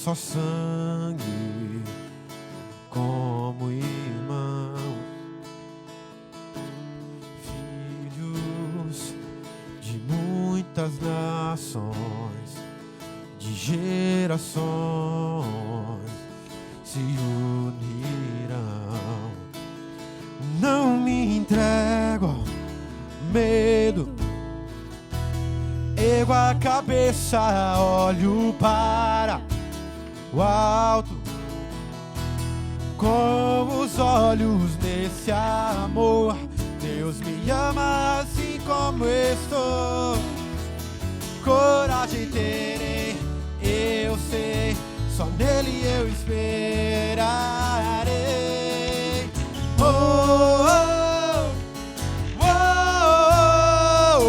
só sangue, como irmãos, filhos de muitas nações, de gerações se unirão. Não me entrego ao medo, ergo a cabeça, olho para o alto, com os olhos nesse amor. Deus me ama assim como estou. Coragem terei, eu sei, só nele eu esperarei. Oh, oh, oh, oh,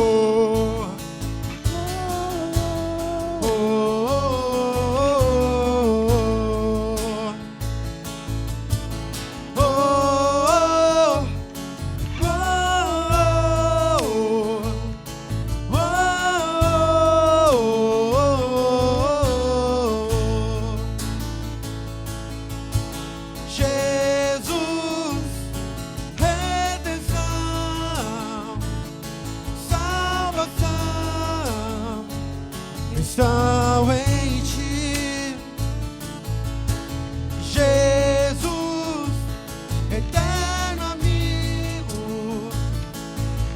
oh, oh, estão em ti, Jesus, eterno amigo,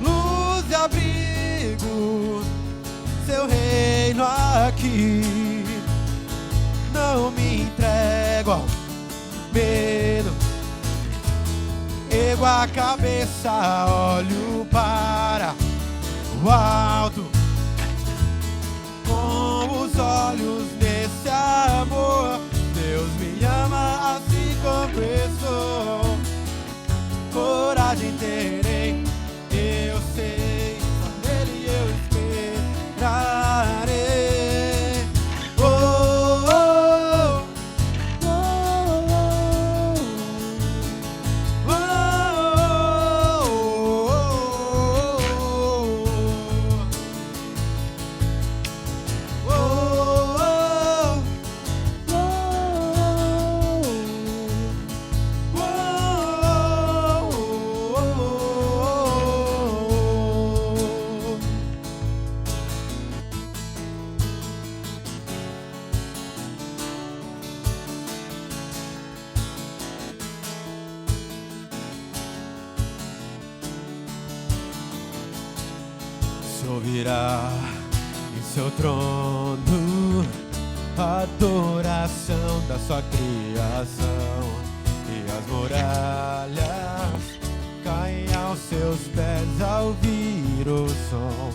luz e abrigo, seu reino aqui. Não me entrego ao medo, ergo a cabeça, olho para o alto, com os olhos nesse amor. Deus me ama assim como eu sou. Coragem terei, eu sei, só nele eu esperarei. Oh, oh, oh, oh, se ouvirá em seu trono a adoração da sua criação, e as muralhas caem aos seus pés ao ouvir o som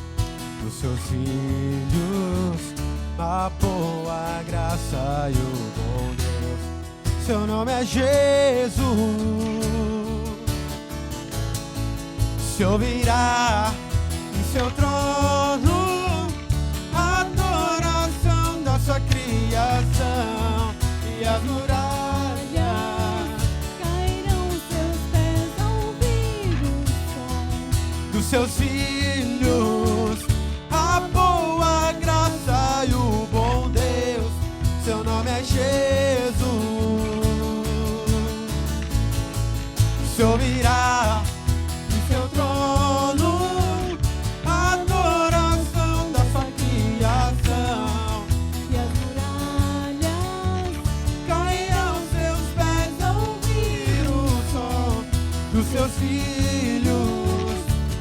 dos seus filhos, a boa graça e o bom Deus. Seu nome é Jesus. Se ouvirá em seu trono a adoração da sua criação, e as muralhas cairão aos seus pés ao ouvir o som dos seus filhos, a boa graça e o bom Deus. Seu nome é Jesus. Se ouvirá em seu trono a adoração da sua criação, e as muralhas caem aos seus pés ao ouvir o som dos seus filhos,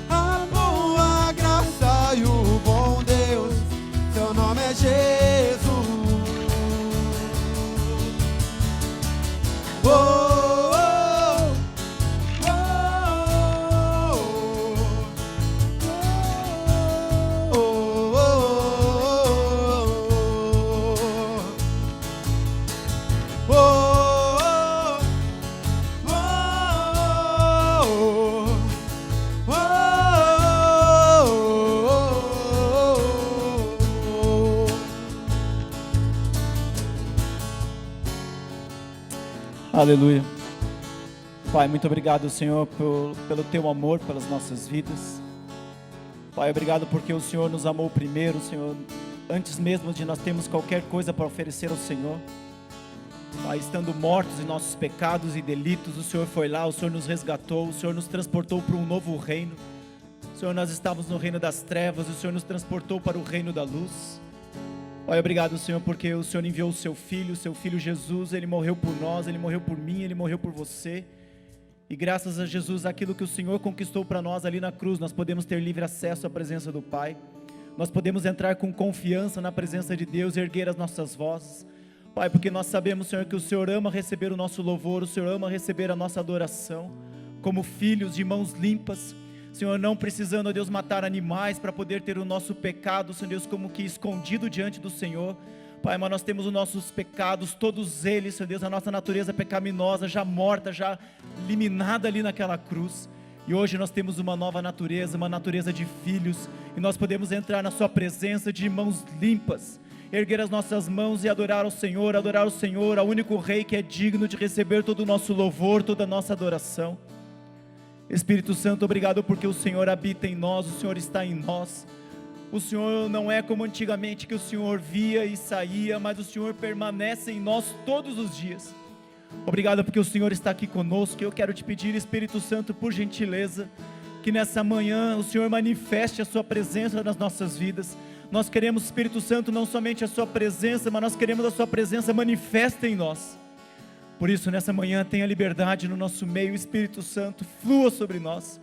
a boa graça e o bom Deus. Seu nome é Jesus. Oh, oh, oh, oh, oh, Aleluia. Pai, muito obrigado, Senhor, pelo Teu amor pelas nossas vidas. Pai, obrigado porque o Senhor nos amou primeiro, Senhor, antes mesmo de nós termos qualquer coisa para oferecer ao Senhor. Pai, estando mortos em nossos pecados e delitos, o Senhor foi lá, o Senhor nos resgatou, o Senhor nos transportou para um novo reino. Senhor, nós estávamos no reino das trevas, o Senhor nos transportou para o reino da luz. Pai, obrigado, Senhor, porque o Senhor enviou o seu Filho Jesus, Ele morreu por nós, Ele morreu por mim, Ele morreu por você. E graças a Jesus, aquilo que o Senhor conquistou para nós ali na cruz, nós podemos ter livre acesso à presença do Pai. Nós podemos entrar com confiança na presença de Deus e erguer as nossas vozes. Pai, porque nós sabemos, Senhor, que o Senhor ama receber o nosso louvor, o Senhor ama receber a nossa adoração, como filhos de mãos limpas. Senhor, não precisando, ó Deus, matar animais para poder ter o nosso pecado, Senhor Deus, como que escondido diante do Senhor. Pai, mas nós temos os nossos pecados, todos eles, Senhor Deus, a nossa natureza pecaminosa, já morta, já eliminada ali naquela cruz. E hoje nós temos uma nova natureza, uma natureza de filhos, e nós podemos entrar na sua presença de mãos limpas, erguer as nossas mãos e adorar o Senhor, ao único Rei que é digno de receber todo o nosso louvor, toda a nossa adoração. Espírito Santo, obrigado porque o Senhor habita em nós, o Senhor está em nós. O Senhor não é como antigamente que o Senhor via e saía, mas o Senhor permanece em nós todos os dias. Obrigado porque o Senhor está aqui conosco. Eu quero te pedir, Espírito Santo, por gentileza, que nessa manhã o Senhor manifeste a sua presença nas nossas vidas. Nós queremos, Espírito Santo, não somente a sua presença, mas nós queremos a sua presença manifesta em nós. Por isso, nessa manhã, tenha liberdade no nosso meio, Espírito Santo, flua sobre nós.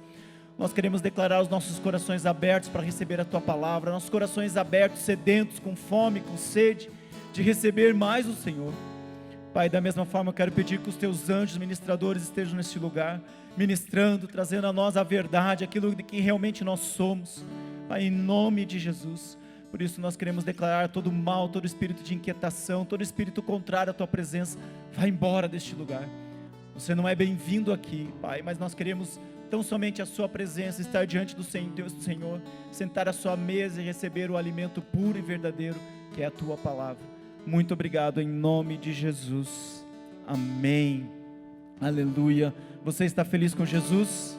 Nós queremos declarar os nossos corações abertos para receber a Tua Palavra, nossos corações abertos, sedentos, com fome, com sede, de receber mais o Senhor. Pai, da mesma forma, eu quero pedir que os Teus anjos ministradores estejam neste lugar, ministrando, trazendo a nós a verdade, aquilo de que realmente nós somos. Pai, em nome de Jesus. Por isso nós queremos declarar todo mal, todo espírito de inquietação, todo espírito contrário à Tua presença, vai embora deste lugar. Você não é bem-vindo aqui, Pai, mas nós queremos tão somente a Sua presença, estar diante do Senhor, sentar à Sua mesa e receber o alimento puro e verdadeiro, que é a Tua Palavra. Muito obrigado, em nome de Jesus. Amém. Aleluia. Você está feliz com Jesus?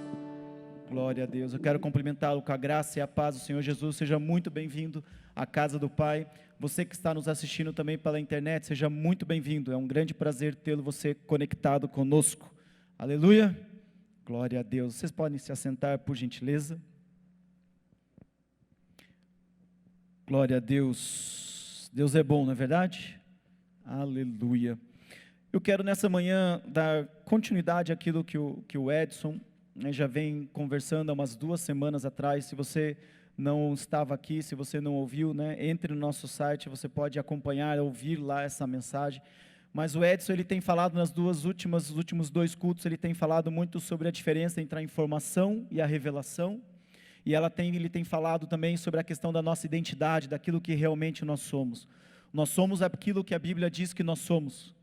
Glória a Deus. Eu quero cumprimentá-lo com a graça e a paz do Senhor Jesus. Seja muito bem-vindo à casa do Pai. Você que está nos assistindo também pela internet, seja muito bem-vindo. É um grande prazer tê-lo você conectado conosco. Aleluia. Glória a Deus. Vocês podem se assentar, por gentileza. Glória a Deus. Deus é bom, não é verdade? Aleluia. Eu quero nessa manhã dar continuidade àquilo que o Edson já vem conversando há umas 2 semanas atrás. Se você não estava aqui, se você não ouviu, entre no nosso site, você pode acompanhar, ouvir lá essa mensagem. Mas o Edson, ele tem falado nos últimos 2 cultos, ele tem falado muito sobre a diferença entre a informação e a revelação. E ele tem falado também sobre a questão da nossa identidade, daquilo que realmente nós somos. Nós somos aquilo que a Bíblia diz que nós somos.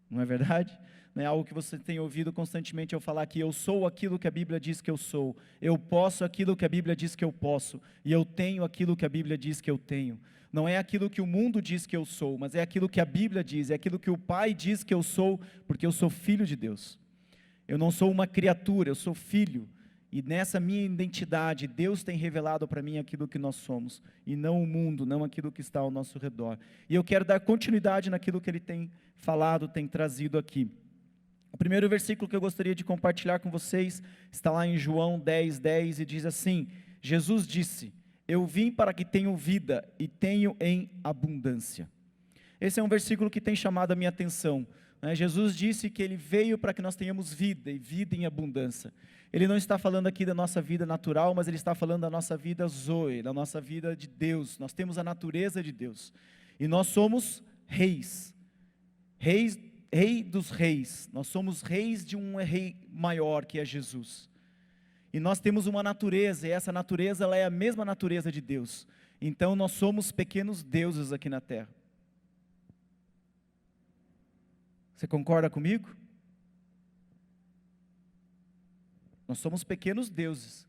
Não é verdade? Não é algo que você tem ouvido constantemente eu falar que eu sou aquilo que a Bíblia diz que eu sou, eu posso aquilo que a Bíblia diz que eu posso, e eu tenho aquilo que a Bíblia diz que eu tenho. Não é aquilo que o mundo diz que eu sou, mas é aquilo que a Bíblia diz, é aquilo que o Pai diz que eu sou, porque eu sou filho de Deus. Eu não sou uma criatura, eu sou filho, e nessa minha identidade, Deus tem revelado para mim aquilo que nós somos, e não o mundo, não aquilo que está ao nosso redor. E eu quero dar continuidade naquilo que Ele tem falado, tem trazido aqui. O primeiro versículo que eu gostaria de compartilhar com vocês está lá em João 10:10 e diz assim: Jesus disse, eu vim para que tenham vida e tenham em abundância. Esse é um versículo que tem chamado a minha atenção. Jesus disse que Ele veio para que nós tenhamos vida e vida em abundância. Ele não está falando aqui da nossa vida natural, mas Ele está falando da nossa vida zoe, da nossa vida de Deus. Nós temos a natureza de Deus e nós somos reis Rei dos reis, nós somos reis de um rei maior que é Jesus, e nós temos uma natureza, e essa natureza ela é a mesma natureza de Deus, então nós somos pequenos deuses aqui na terra. Você concorda comigo? Nós somos pequenos deuses,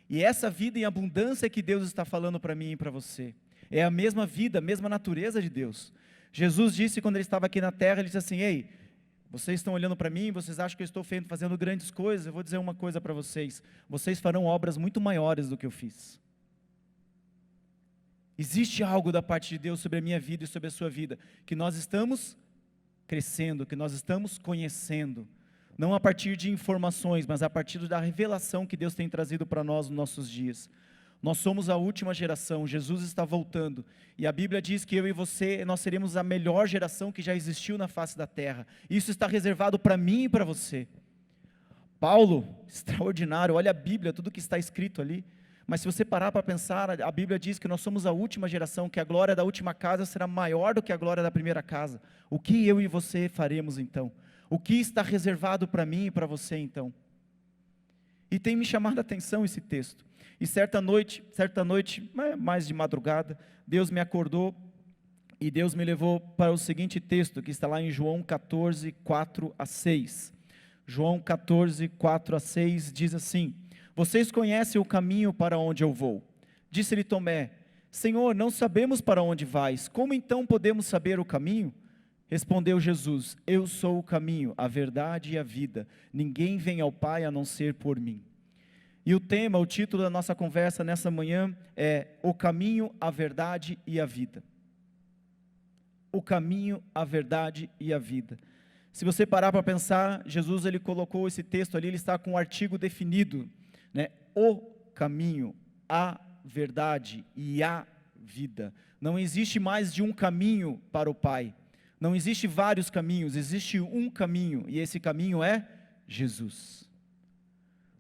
e essa vida em abundância que Deus está falando para mim e para você, é a mesma vida, a mesma natureza de Deus. Jesus disse quando Ele estava aqui na terra, Ele disse assim, ei, vocês estão olhando para mim, vocês acham que eu estou fazendo grandes coisas, eu vou dizer uma coisa para vocês, vocês farão obras muito maiores do que eu fiz. Existe algo da parte de Deus sobre a minha vida e sobre a sua vida, que nós estamos crescendo, que nós estamos conhecendo, não a partir de informações, mas a partir da revelação que Deus tem trazido para nós nos nossos dias. Nós somos a última geração, Jesus está voltando, e a Bíblia diz que eu e você, nós seremos a melhor geração que já existiu na face da terra. Isso está reservado para mim e para você. Paulo, extraordinário, olha a Bíblia, tudo que está escrito ali. Mas se você parar para pensar, a Bíblia diz que nós somos a última geração, que a glória da última casa será maior do que a glória da primeira casa. O que eu e você faremos então? O que está reservado para mim e para você então? E tem me chamado a atenção esse texto. E certa noite, mais de madrugada, Deus me acordou e Deus me levou para o seguinte texto, que está lá em João 14, 4 a 6. João 14, 4 a 6 diz assim: vocês conhecem o caminho para onde eu vou. Disse-lhe Tomé: Senhor, não sabemos para onde vais, como então podemos saber o caminho? Respondeu Jesus: eu sou o caminho, a verdade e a vida, ninguém vem ao Pai a não ser por mim. E o título da nossa conversa nessa manhã é o caminho, a verdade e a vida. O caminho, a verdade e a vida. Se você parar para pensar, Jesus ele colocou esse texto ali, ele está com um artigo definido, né? O caminho, a verdade e a vida. Não existe mais de um caminho para o Pai. Não existe vários caminhos, existe um caminho, e esse caminho é Jesus.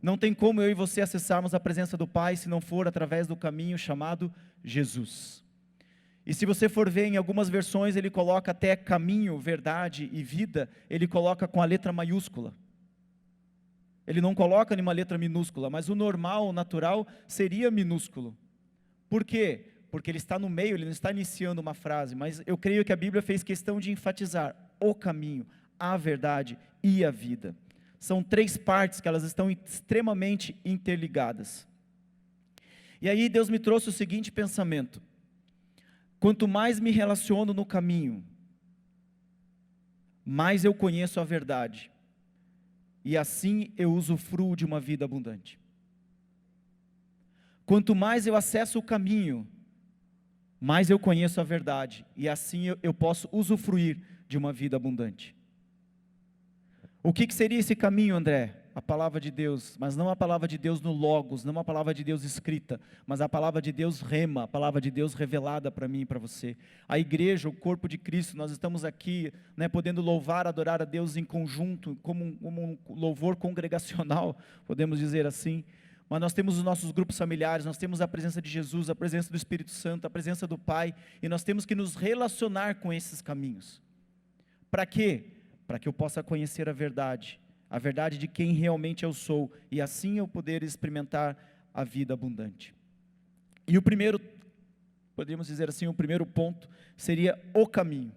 Não tem como eu e você acessarmos a presença do Pai se não for através do caminho chamado Jesus. E se você for ver em algumas versões, ele coloca até caminho, verdade e vida, ele coloca com a letra maiúscula. Ele não coloca em uma letra minúscula, mas o normal, o natural, seria minúsculo. Por quê? Porque ele está no meio, ele não está iniciando uma frase, mas eu creio que a Bíblia fez questão de enfatizar o caminho, a verdade e a vida. São três partes que elas estão extremamente interligadas. E aí Deus me trouxe o seguinte pensamento: quanto mais me relaciono no caminho, mais eu conheço a verdade, e assim eu usufruo de uma vida abundante. Quanto mais eu acesso o caminho, mais eu conheço a verdade, e assim eu posso usufruir de uma vida abundante. O que seria esse caminho, André? A palavra de Deus, mas não a palavra de Deus no Logos, não a palavra de Deus escrita, mas a palavra de Deus rema, a palavra de Deus revelada para mim e para você. A igreja, o corpo de Cristo, nós estamos aqui, né, podendo louvar, adorar a Deus em conjunto, como um louvor congregacional, podemos dizer assim. Mas nós temos os nossos grupos familiares, nós temos a presença de Jesus, a presença do Espírito Santo, a presença do Pai, e nós temos que nos relacionar com esses caminhos. Para quê? Para que eu possa conhecer a verdade de quem realmente eu sou, e assim eu poder experimentar a vida abundante. E o primeiro, poderíamos dizer assim, o primeiro ponto seria o caminho.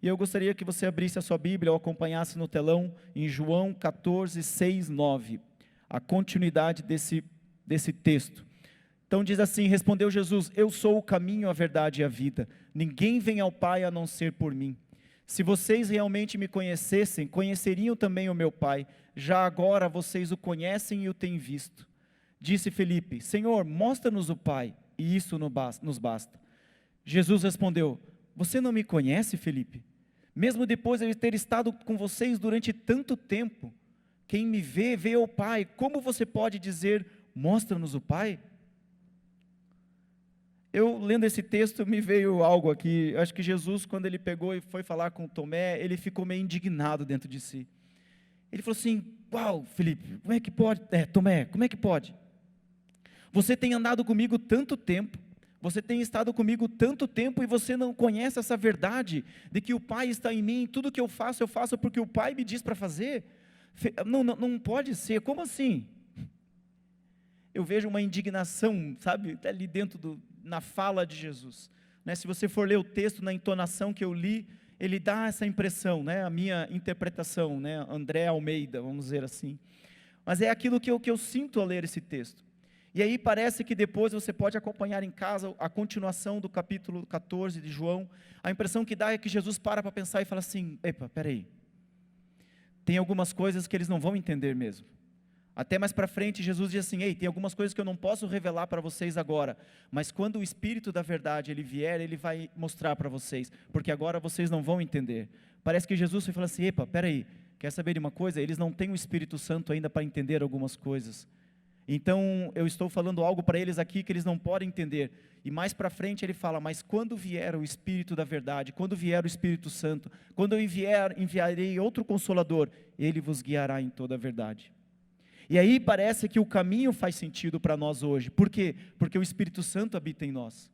E eu gostaria que você abrisse a sua Bíblia ou acompanhasse no telão em João 14, 6, 9, a continuidade desse texto. Então diz assim: respondeu Jesus: eu sou o caminho, a verdade e a vida, ninguém vem ao Pai a não ser por mim. Se vocês realmente me conhecessem, conheceriam também o meu Pai, já agora vocês o conhecem e o têm visto. Disse Felipe: Senhor, mostra-nos o Pai, e isso nos basta. Jesus respondeu: você não me conhece, Felipe? Mesmo depois de eu ter estado com vocês durante tanto tempo, quem me vê, vê o Pai. Como você pode dizer, mostra-nos o Pai? Eu, lendo esse texto, me veio algo aqui. Eu acho que Jesus, quando ele pegou e foi falar com Tomé, ele ficou meio indignado dentro de si. Ele falou assim: uau, Felipe, como é que pode? Tomé, como é que pode? Você tem andado comigo tanto tempo, você tem estado comigo tanto tempo, e você não conhece essa verdade, de que o Pai está em mim, tudo que eu faço porque o Pai me diz para fazer? Não pode ser, como assim? Eu vejo uma indignação, sabe, ali dentro na fala de Jesus, né? Se você for ler o texto, na entonação que eu li, ele dá essa impressão, né? A minha interpretação, né? André Almeida, vamos dizer assim, mas é aquilo que eu sinto ao ler esse texto. E aí parece que depois você pode acompanhar em casa a continuação do capítulo 14 de João. A impressão que dá é que Jesus para pensar e fala assim: epa, peraí, tem algumas coisas que eles não vão entender mesmo. Até mais para frente, Jesus diz assim: ei, tem algumas coisas que eu não posso revelar para vocês agora, mas quando o Espírito da verdade ele vier, ele vai mostrar para vocês, porque agora vocês não vão entender. Parece que Jesus foi falar assim: epa, peraí, quer saber de uma coisa? Eles não têm o Espírito Santo ainda para entender algumas coisas. Então eu estou falando algo para eles aqui que eles não podem entender. E mais para frente ele fala: mas quando vier o Espírito da verdade, quando vier o Espírito Santo, quando eu enviarei outro Consolador, ele vos guiará em toda a verdade. E aí parece que o caminho faz sentido para nós hoje. Por quê? Porque o Espírito Santo habita em nós.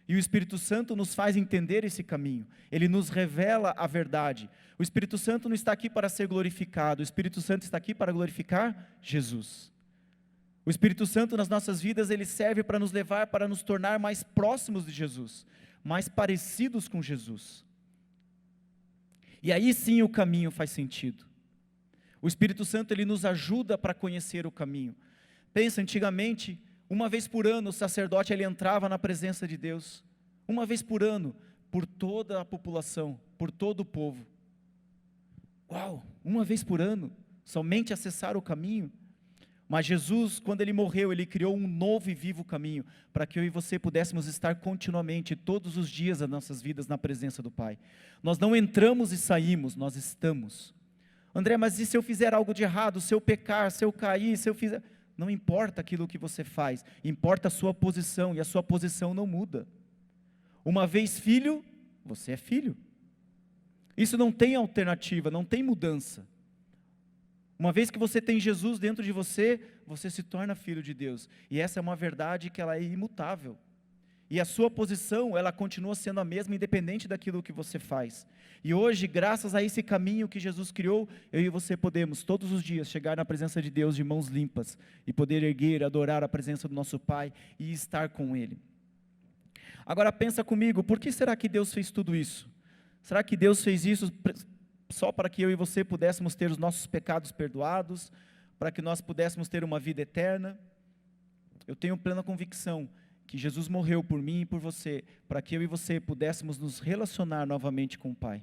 E o Espírito Santo nos faz entender esse caminho. Ele nos revela a verdade. O Espírito Santo não está aqui para ser glorificado. O Espírito Santo está aqui para glorificar Jesus. O Espírito Santo nas nossas vidas, ele serve para nos levar, para nos tornar mais próximos de Jesus, mais parecidos com Jesus. E aí sim o caminho faz sentido. O Espírito Santo, ele nos ajuda para conhecer o caminho. Pensa, antigamente, uma vez por ano, o sacerdote ele entrava na presença de Deus. Uma vez por ano, por toda a população, por todo o povo. Uau, uma vez por ano, somente acessar o caminho. Mas Jesus, quando ele morreu, ele criou um novo e vivo caminho, para que eu e você pudéssemos estar continuamente, todos os dias das nossas vidas, na presença do Pai. Nós não entramos e saímos, nós estamos. André, mas e se eu fizer algo de errado, se eu pecar, se eu cair, se eu fizer... Não importa aquilo que você faz, importa a sua posição, e a sua posição não muda. Uma vez filho, você é filho. Isso não tem alternativa, não tem mudança. Uma vez que você tem Jesus dentro de você, você se torna filho de Deus. E essa é uma verdade que ela é imutável. E a sua posição, ela continua sendo a mesma, independente daquilo que você faz. E hoje, graças a esse caminho que Jesus criou, eu e você podemos, todos os dias, chegar na presença de Deus de mãos limpas, e poder erguer, adorar a presença do nosso Pai, e estar com Ele. Agora pensa comigo, por que será que Deus fez tudo isso? Será que Deus fez isso só para que eu e você pudéssemos ter os nossos pecados perdoados, para que nós pudéssemos ter uma vida eterna? Eu tenho plena convicção que Jesus morreu por mim e por você, para que eu e você pudéssemos nos relacionar novamente com o Pai.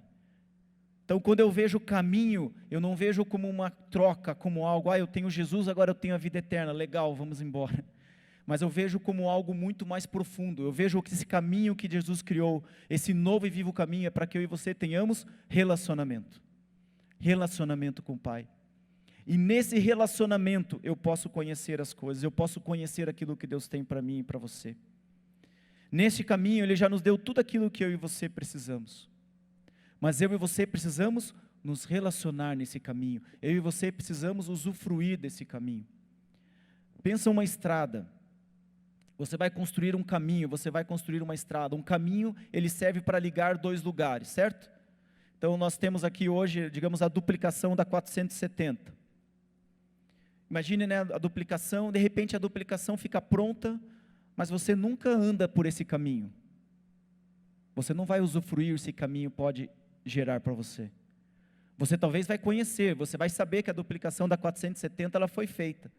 Então, quando eu vejo o caminho, eu não vejo como uma troca, como algo, eu tenho Jesus, agora eu tenho a vida eterna, legal, vamos embora. Mas eu vejo como algo muito mais profundo. Eu vejo que esse caminho que Jesus criou, esse novo e vivo caminho, é para que eu e você tenhamos relacionamento. Relacionamento com o Pai. E nesse relacionamento eu posso conhecer as coisas, eu posso conhecer aquilo que Deus tem para mim e para você. Nesse caminho Ele já nos deu tudo aquilo que eu e você precisamos. Mas eu e você precisamos nos relacionar nesse caminho. Eu e você precisamos usufruir desse caminho. Pensa uma estrada. Você vai construir um caminho, você vai construir uma estrada. Um caminho, ele serve para ligar dois lugares, certo? Então nós temos aqui hoje, digamos, a duplicação da 470. Imagine, né, a duplicação, de repente a duplicação fica pronta, mas você nunca anda por esse caminho. Você não vai usufruir esse caminho pode gerar para você. Você talvez vai conhecer, você vai saber que a duplicação da 470 ela foi feita.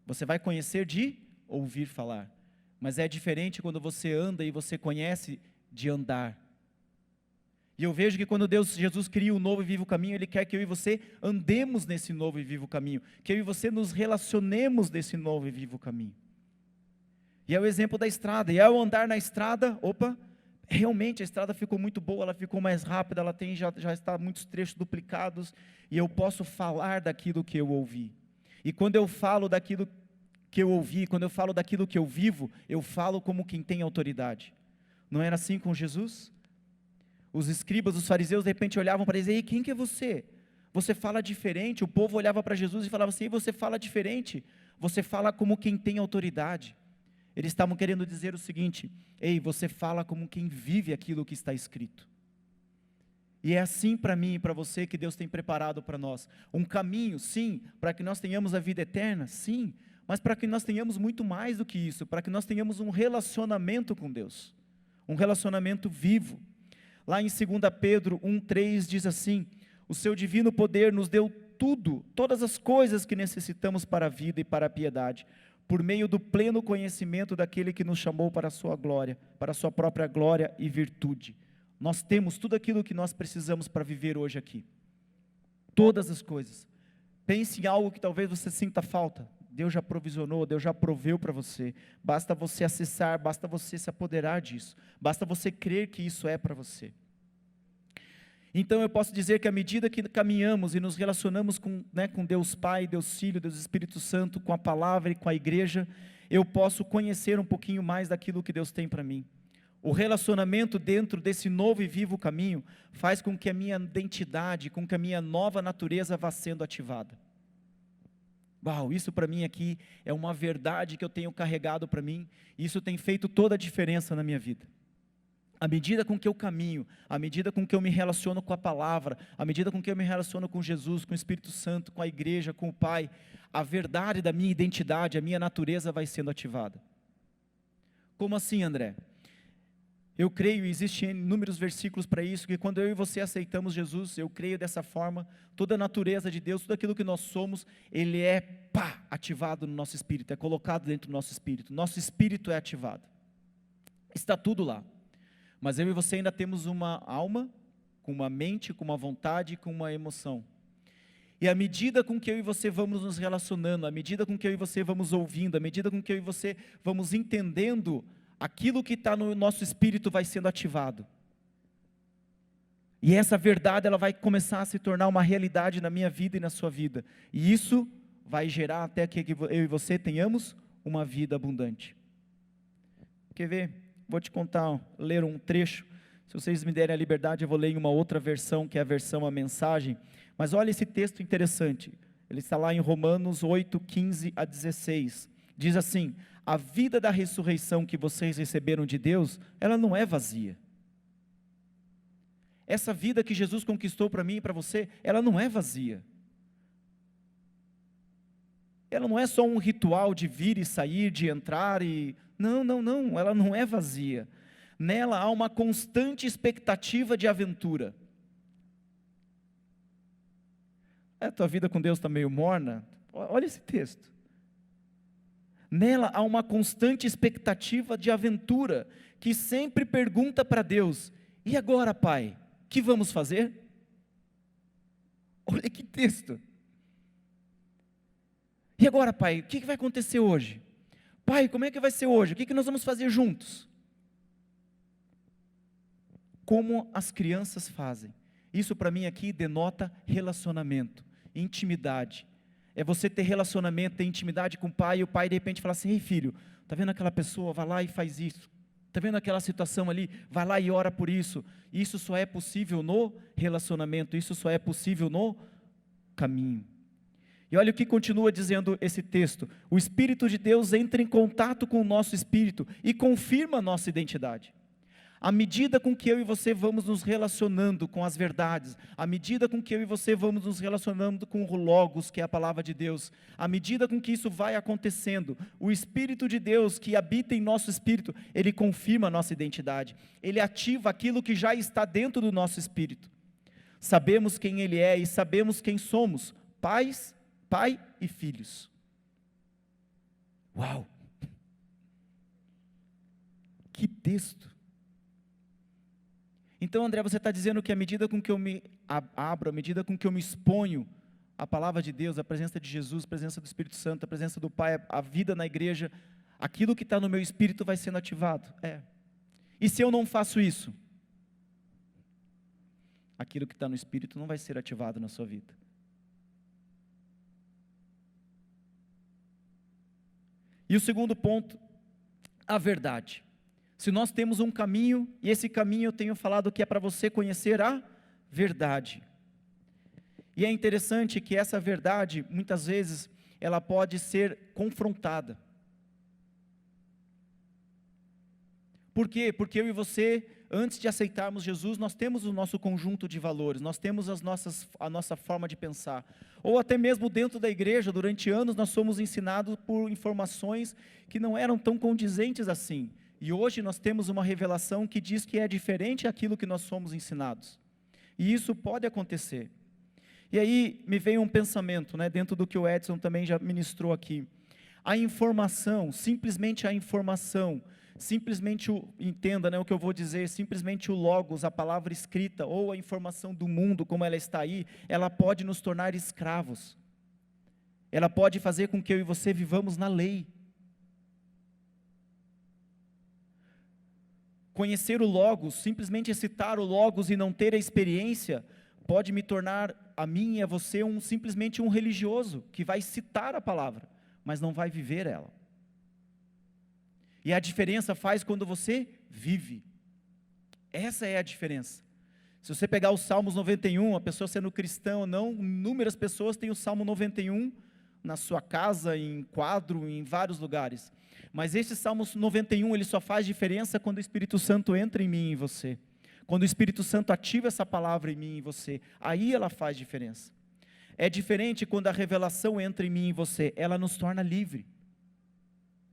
Você vai conhecer de ouvir falar. Mas é diferente quando você anda e você conhece de andar. E eu vejo que quando Jesus cria um novo e vivo caminho, Ele quer que eu e você andemos nesse novo e vivo caminho, que eu e você nos relacionemos desse novo e vivo caminho. E é o exemplo da estrada, e ao andar na estrada, realmente a estrada ficou muito boa, ela ficou mais rápida, ela tem já está muitos trechos duplicados, e eu posso falar daquilo que eu ouvi. E quando eu falo daquilo que eu ouvi, quando eu falo daquilo que eu vivo, eu falo como quem tem autoridade. Não era assim com Jesus? Os escribas, os fariseus, de repente olhavam para eles, ei, quem que é você? Você fala diferente. O povo olhava para Jesus e falava assim, você fala diferente, você fala como quem tem autoridade. Eles estavam querendo dizer o seguinte, ei, você fala como quem vive aquilo que está escrito. E é assim para mim e para você que Deus tem preparado para nós. Um caminho, sim, para que nós tenhamos a vida eterna, sim, mas para que nós tenhamos muito mais do que isso, para que nós tenhamos um relacionamento com Deus, um relacionamento vivo. Lá em 2 Pedro 1,3 diz assim, o seu divino poder nos deu tudo, todas as coisas que necessitamos para a vida e para a piedade, por meio do pleno conhecimento daquele que nos chamou para a sua glória, para a sua própria glória e virtude. Nós temos tudo aquilo que nós precisamos para viver hoje aqui. Todas as coisas. Pense em algo que talvez você sinta falta. Deus já provisionou, Deus já proveu para você. Basta você acessar, basta você se apoderar disso. Basta você crer que isso é para você. Então eu posso dizer que à medida que caminhamos e nos relacionamos com Deus Pai, Deus Filho, Deus Espírito Santo, com a palavra e com a igreja, eu posso conhecer um pouquinho mais daquilo que Deus tem para mim. O relacionamento dentro desse novo e vivo caminho faz com que a minha identidade, com que a minha nova natureza vá sendo ativada. Uau, isso para mim aqui é uma verdade que eu tenho carregado para mim, e isso tem feito toda a diferença na minha vida. À medida com que eu caminho, à medida com que eu me relaciono com a palavra, à medida com que eu me relaciono com Jesus, com o Espírito Santo, com a igreja, com o Pai, a verdade da minha identidade, a minha natureza vai sendo ativada. Como assim, André? Eu creio, e existem inúmeros versículos para isso, que quando eu e você aceitamos Jesus, eu creio dessa forma, toda a natureza de Deus, tudo aquilo que nós somos, ele é ativado no nosso espírito, é colocado dentro do nosso espírito é ativado, está tudo lá, mas eu e você ainda temos uma alma, com uma mente, com uma vontade, com uma emoção, e à medida com que eu e você vamos nos relacionando, à medida com que eu e você vamos ouvindo, à medida com que eu e você vamos entendendo, aquilo que está no nosso espírito vai sendo ativado, e essa verdade ela vai começar a se tornar uma realidade na minha vida e na sua vida, e isso vai gerar até que eu e você tenhamos uma vida abundante. Quer ver? Vou te contar, ler um trecho, se vocês me derem a liberdade eu vou ler em uma outra versão, que é a versão A Mensagem, mas olha esse texto interessante, ele está lá em Romanos 8, 15 a 16, diz assim: a vida da ressurreição que vocês receberam de Deus, ela não é vazia. Essa vida que Jesus conquistou para mim e para você, ela não é vazia. Ela não é só um ritual de vir e sair, de entrar e... Não, ela não é vazia. Nela há uma constante expectativa de aventura. A tua vida com Deus está meio morna? Olha esse texto. Nela há uma constante expectativa de aventura, que sempre pergunta para Deus: e agora, Pai, o que vamos fazer? Olha que texto. E agora, Pai, o que vai acontecer hoje? Pai, como é que vai ser hoje? O que nós vamos fazer juntos? Como as crianças fazem. Isso para mim aqui denota relacionamento, intimidade. É você ter relacionamento, ter intimidade com o pai, e o pai de repente fala assim: ei filho, está vendo aquela pessoa, vai lá e faz isso, está vendo aquela situação ali, vai lá e ora por isso. Isso só é possível no relacionamento, isso só é possível no caminho. E olha o que continua dizendo esse texto: o Espírito de Deus entra em contato com o nosso espírito e confirma a nossa identidade. À medida com que eu e você vamos nos relacionando com as verdades, à medida com que eu e você vamos nos relacionando com o Logos, que é a palavra de Deus, à medida com que isso vai acontecendo, o Espírito de Deus que habita em nosso espírito, ele confirma a nossa identidade, ele ativa aquilo que já está dentro do nosso espírito. Sabemos quem ele é e sabemos quem somos, pai e filhos. Uau! Que texto! Então, André, você está dizendo que à medida com que eu me abro, à medida com que eu me exponho à palavra de Deus, à presença de Jesus, à presença do Espírito Santo, à presença do Pai, à vida na igreja, aquilo que está no meu espírito vai sendo ativado? É. E se eu não faço isso? Aquilo que está no espírito não vai ser ativado na sua vida. E o segundo ponto, a verdade. Se nós temos um caminho, e esse caminho eu tenho falado que é para você conhecer a verdade. E é interessante que essa verdade, muitas vezes, ela pode ser confrontada. Por quê? Porque eu e você, antes de aceitarmos Jesus, nós temos o nosso conjunto de valores, nós temos a nossa forma de pensar. Ou até mesmo dentro da igreja, durante anos, nós somos ensinados por informações que não eram tão condizentes assim. E hoje nós temos uma revelação que diz que é diferente daquilo que nós somos ensinados. E isso pode acontecer. E aí me veio um pensamento, dentro do que o Edson também já ministrou aqui. A informação, simplesmente a informação, simplesmente entenda o que eu vou dizer, simplesmente o Logos, a palavra escrita, ou a informação do mundo como ela está aí, ela pode nos tornar escravos. ela pode fazer com que eu e você vivamos na lei. Conhecer o Logos, simplesmente citar o Logos e não ter a experiência, pode me tornar a mim e a você simplesmente um religioso, que vai citar a palavra, mas não vai viver ela. E a diferença faz quando você vive. Essa é a diferença. Se você pegar o Salmos 91, a pessoa sendo cristã ou não, inúmeras pessoas têm o Salmo 91 na sua casa, em quadro, em vários lugares. Mas esse Salmo 91, ele só faz diferença quando o Espírito Santo entra em mim e em você. Quando o Espírito Santo ativa essa palavra em mim e em você, aí ela faz diferença. É diferente quando a revelação entra em mim e em você, ela nos torna livre.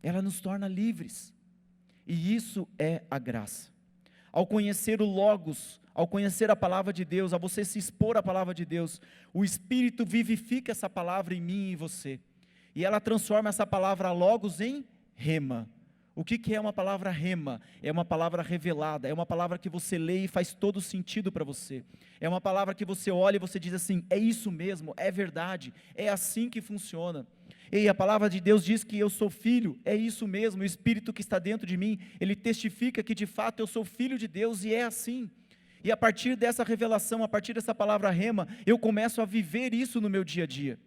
Ela nos torna livres. E isso é a graça. Ao conhecer o Logos, ao conhecer a palavra de Deus, ao você se expor à palavra de Deus, o Espírito vivifica essa palavra em mim e em você. E ela transforma essa palavra Logos em rema. O que é uma palavra rema? É uma palavra revelada, é uma palavra que você lê e faz todo sentido para você. É uma palavra que você olha e você diz assim, é isso mesmo, é verdade, é assim que funciona. E a palavra de Deus diz que eu sou filho, é isso mesmo, o Espírito que está dentro de mim, ele testifica que de fato eu sou filho de Deus e é assim. E a partir dessa revelação, a partir dessa palavra rema, eu começo a viver isso no meu dia a dia.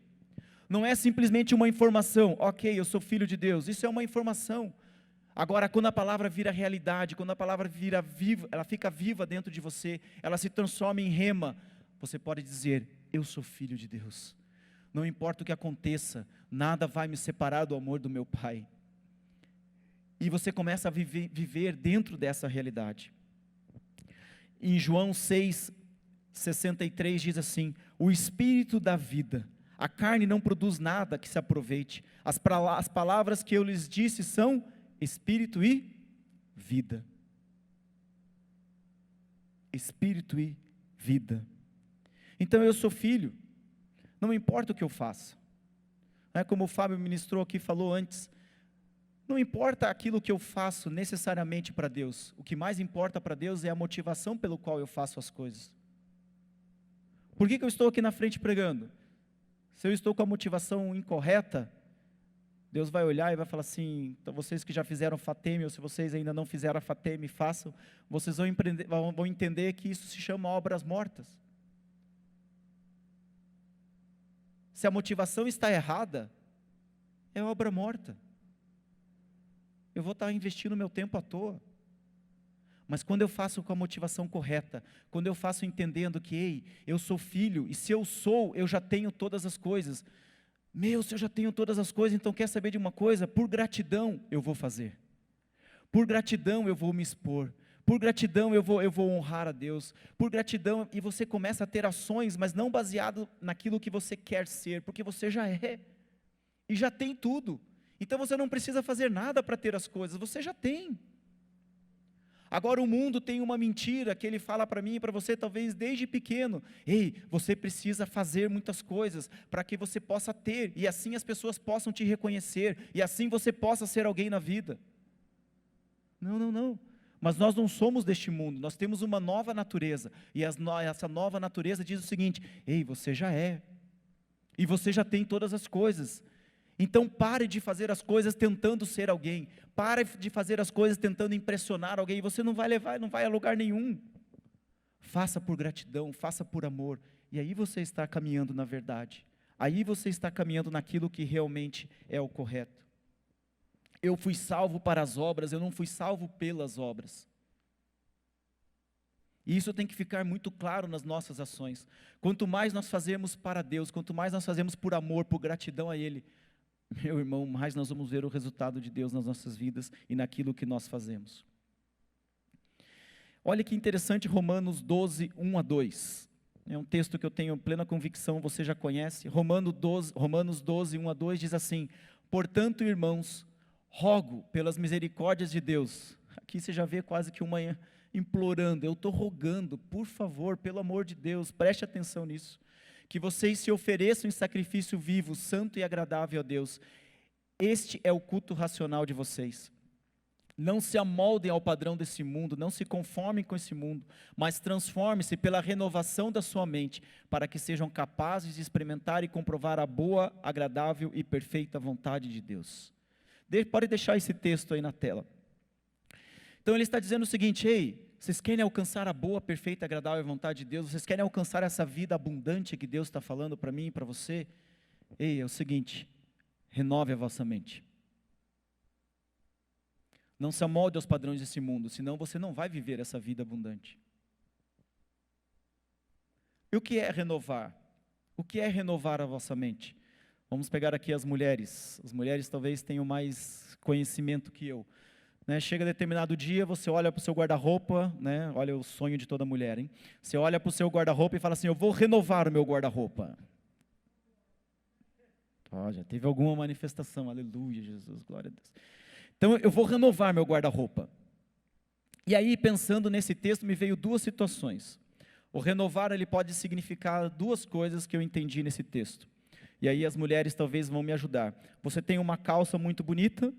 Não é simplesmente uma informação, ok, eu sou filho de Deus, isso é uma informação. Agora, quando a palavra vira realidade, quando a palavra vira viva, ela fica viva dentro de você, ela se transforma em rema, você pode dizer, eu sou filho de Deus. Não importa o que aconteça, nada vai me separar do amor do meu Pai. E você começa a viver dentro dessa realidade. Em João 6:63 diz assim, o Espírito da vida, a carne não produz nada que se aproveite, as palavras que eu lhes disse são Espírito e vida. Espírito e vida. Então eu sou filho, não importa o que eu faça. Não é como o Fábio ministrou aqui, falou antes, não importa aquilo que eu faço necessariamente para Deus, o que mais importa para Deus é a motivação pelo qual eu faço as coisas. Por que eu estou aqui na frente pregando? Se eu estou com a motivação incorreta, Deus vai olhar e vai falar assim, então vocês que já fizeram Fateme, ou se vocês ainda não fizeram a Fateme, façam, vocês vão entender que isso se chama obras mortas. Se a motivação está errada, é obra morta. Eu vou estar investindo meu tempo à toa. Mas quando eu faço com a motivação correta, quando eu faço entendendo que, ei, eu sou filho, e se eu sou, eu já tenho todas as coisas. Se eu já tenho todas as coisas, então quer saber de uma coisa? Por gratidão eu vou fazer. Por gratidão eu vou me expor. Por gratidão eu vou honrar a Deus. Por gratidão, e você começa a ter ações, mas não baseado naquilo que você quer ser, porque você já é. E já tem tudo. Então você não precisa fazer nada para ter as coisas, você já tem. Agora o mundo tem uma mentira que ele fala para mim e para você talvez desde pequeno. Ei, você precisa fazer muitas coisas para que você possa ter, e assim as pessoas possam te reconhecer, e assim você possa ser alguém na vida. Não. Mas nós não somos deste mundo, nós temos uma nova natureza, e essa nova natureza diz o seguinte, ei, você já é, e você já tem todas as coisas. Então pare de fazer as coisas tentando ser alguém, pare de fazer as coisas tentando impressionar alguém, você não vai a lugar nenhum. Faça por gratidão, faça por amor, e aí você está caminhando na verdade, aí você está caminhando naquilo que realmente é o correto. Eu fui salvo para as obras, eu não fui salvo pelas obras. E isso tem que ficar muito claro nas nossas ações. Quanto mais nós fazemos para Deus, quanto mais nós fazemos por amor, por gratidão a Ele, meu irmão, mais nós vamos ver o resultado de Deus nas nossas vidas e naquilo que nós fazemos. Olha que interessante Romanos 12, 1-2. É um texto que eu tenho plena convicção, você já conhece. Romanos 12, 1-2 diz assim, portanto, irmãos, rogo pelas misericórdias de Deus. Aqui você já vê quase que uma implorando, eu estou rogando, por favor, pelo amor de Deus, preste atenção nisso. Que vocês se ofereçam em sacrifício vivo, santo e agradável a Deus. Este é o culto racional de vocês. Não se amoldem ao padrão desse mundo, não se conformem com esse mundo, mas transforme-se pela renovação da sua mente, para que sejam capazes de experimentar e comprovar a boa, agradável e perfeita vontade de Deus. Pode deixar esse texto aí na tela. Então ele está dizendo o seguinte: ei, vocês querem alcançar a boa, perfeita, agradável vontade de Deus? Vocês querem alcançar essa vida abundante que Deus está falando para mim e para você? Ei, é o seguinte, renove a vossa mente. Não se amolde aos padrões desse mundo, senão você não vai viver essa vida abundante. E o que é renovar? O que é renovar a vossa mente? Vamos pegar aqui as mulheres. As mulheres talvez tenham mais conhecimento que eu. Chega determinado dia, você olha para o seu guarda-roupa, olha o sonho de toda mulher, hein? Você olha para o seu guarda-roupa e fala assim: eu vou renovar o meu guarda-roupa. Já teve alguma manifestação, aleluia, Jesus, glória a Deus. Então eu vou renovar meu guarda-roupa. E aí, pensando nesse texto, me veio duas situações. O renovar, ele pode significar duas coisas que eu entendi nesse texto. E aí as mulheres talvez vão me ajudar. Você tem uma calça muito bonita,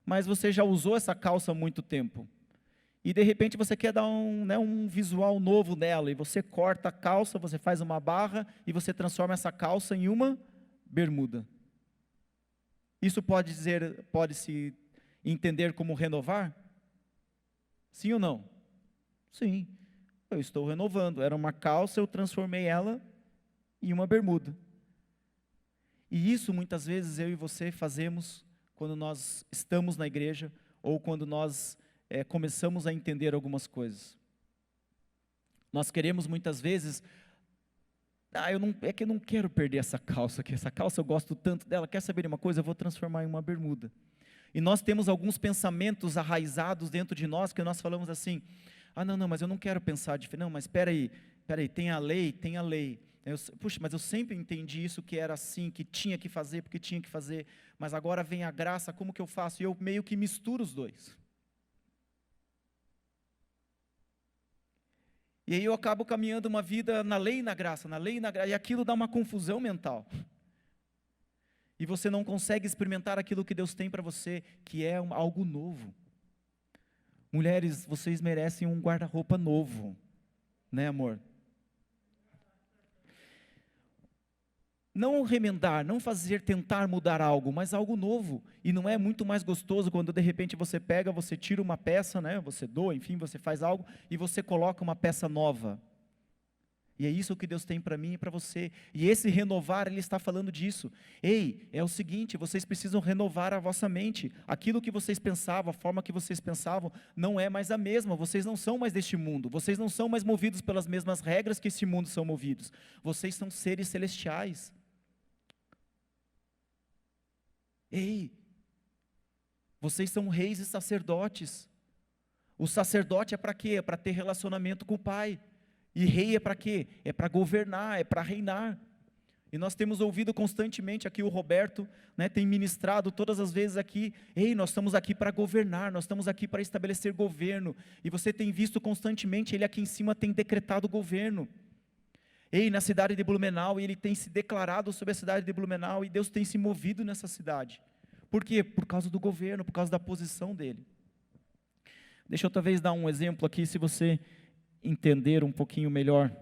mas você já usou essa calça há muito tempo. E de repente você quer dar um visual novo nela, e você corta a calça, você faz uma barra, e você transforma essa calça em uma bermuda. Isso pode se entender como renovar? Sim ou não? Sim, eu estou renovando. Era uma calça, eu transformei ela em uma bermuda. E isso muitas vezes eu e você fazemos quando nós estamos na igreja, ou quando nós começamos a entender algumas coisas. Nós queremos muitas vezes, é que eu não quero perder essa calça, que essa calça eu gosto tanto dela, quer saber de uma coisa? Eu vou transformar em uma bermuda. E nós temos alguns pensamentos arraizados dentro de nós, que nós falamos assim: não, mas eu não quero pensar diferente. Não, mas espera aí, tem a lei. Puxa, mas eu sempre entendi isso, que era assim, que tinha que fazer, porque tinha que fazer, mas agora vem a graça, como que eu faço? E eu meio que misturo os dois. E aí eu acabo caminhando uma vida na lei e na graça, e aquilo dá uma confusão mental. E você não consegue experimentar aquilo que Deus tem para você, que é algo novo. Mulheres, vocês merecem um guarda-roupa novo, né, amor? Não remendar, não tentar mudar algo, mas algo novo. E não é muito mais gostoso quando de repente você pega, você tira uma peça, você doa, enfim, você faz algo e você coloca uma peça nova. E é isso que Deus tem para mim e para você. E esse renovar, Ele está falando disso. Ei, é o seguinte, vocês precisam renovar a vossa mente. Aquilo que vocês pensavam, a forma que vocês pensavam, não é mais a mesma. Vocês não são mais deste mundo. Vocês não são mais movidos pelas mesmas regras que esse mundo são movidos. Vocês são seres celestiais. Ei, vocês são reis e sacerdotes. O sacerdote é para quê? É para ter relacionamento com o Pai. E rei é para quê? É para governar, é para reinar. E nós temos ouvido constantemente aqui, o Roberto tem ministrado todas as vezes aqui: ei, nós estamos aqui para governar, nós estamos aqui para estabelecer governo. E você tem visto constantemente, ele aqui em cima tem decretado governo. Ei, na cidade de Blumenau, ele tem se declarado sobre a cidade de Blumenau, e Deus tem se movido nessa cidade. Por quê? Por causa do governo, por causa da posição dele. Deixa eu talvez dar um exemplo aqui, se você entender um pouquinho melhor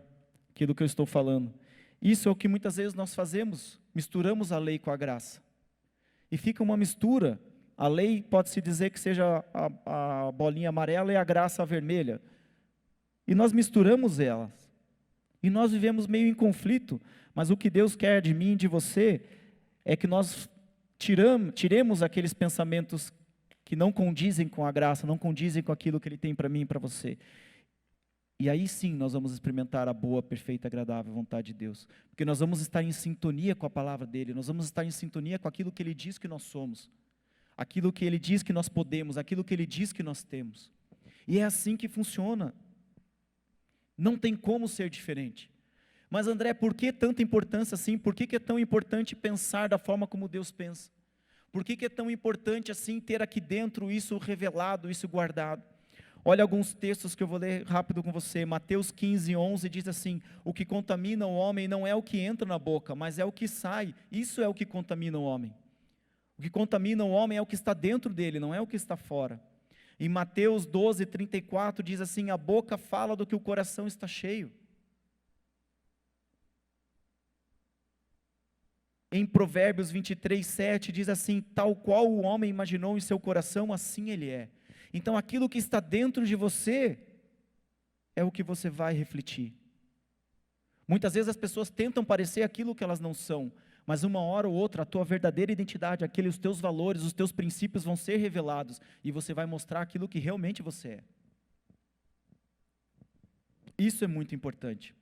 aquilo que eu estou falando. Isso é o que muitas vezes nós fazemos, misturamos a lei com a graça. E fica uma mistura. A lei pode-se dizer que seja a bolinha amarela e a graça a vermelha. E nós misturamos elas. E nós vivemos meio em conflito, mas o que Deus quer de mim e de você é que nós tiremos aqueles pensamentos que não condizem com a graça, não condizem com aquilo que Ele tem para mim e para você. E aí sim nós vamos experimentar a boa, perfeita, agradável vontade de Deus, porque nós vamos estar em sintonia com a palavra dEle, nós vamos estar em sintonia com aquilo que Ele diz que nós somos, aquilo que Ele diz que nós podemos, aquilo que Ele diz que nós temos. E é assim que funciona. Não tem como ser diferente. Mas André, por que tanta importância assim? Por que é tão importante pensar da forma como Deus pensa? Por que é tão importante assim ter aqui dentro isso revelado, isso guardado? Olha alguns textos que eu vou ler rápido com você. Mateus 15:11 diz assim: o que contamina o homem não é o que entra na boca, mas é o que sai. Isso é o que contamina o homem. O que contamina o homem é o que está dentro dele, não é o que está fora. Em Mateus 12, 34 diz assim, a boca fala do que o coração está cheio. Em Provérbios 23, 7 diz assim, tal qual o homem imaginou em seu coração, assim ele é. Então aquilo que está dentro de você, é o que você vai refletir. Muitas vezes as pessoas tentam parecer aquilo que elas não são, mas uma hora ou outra a tua verdadeira identidade, os teus valores, os teus princípios vão ser revelados, e você vai mostrar aquilo que realmente você é. Isso é muito importante.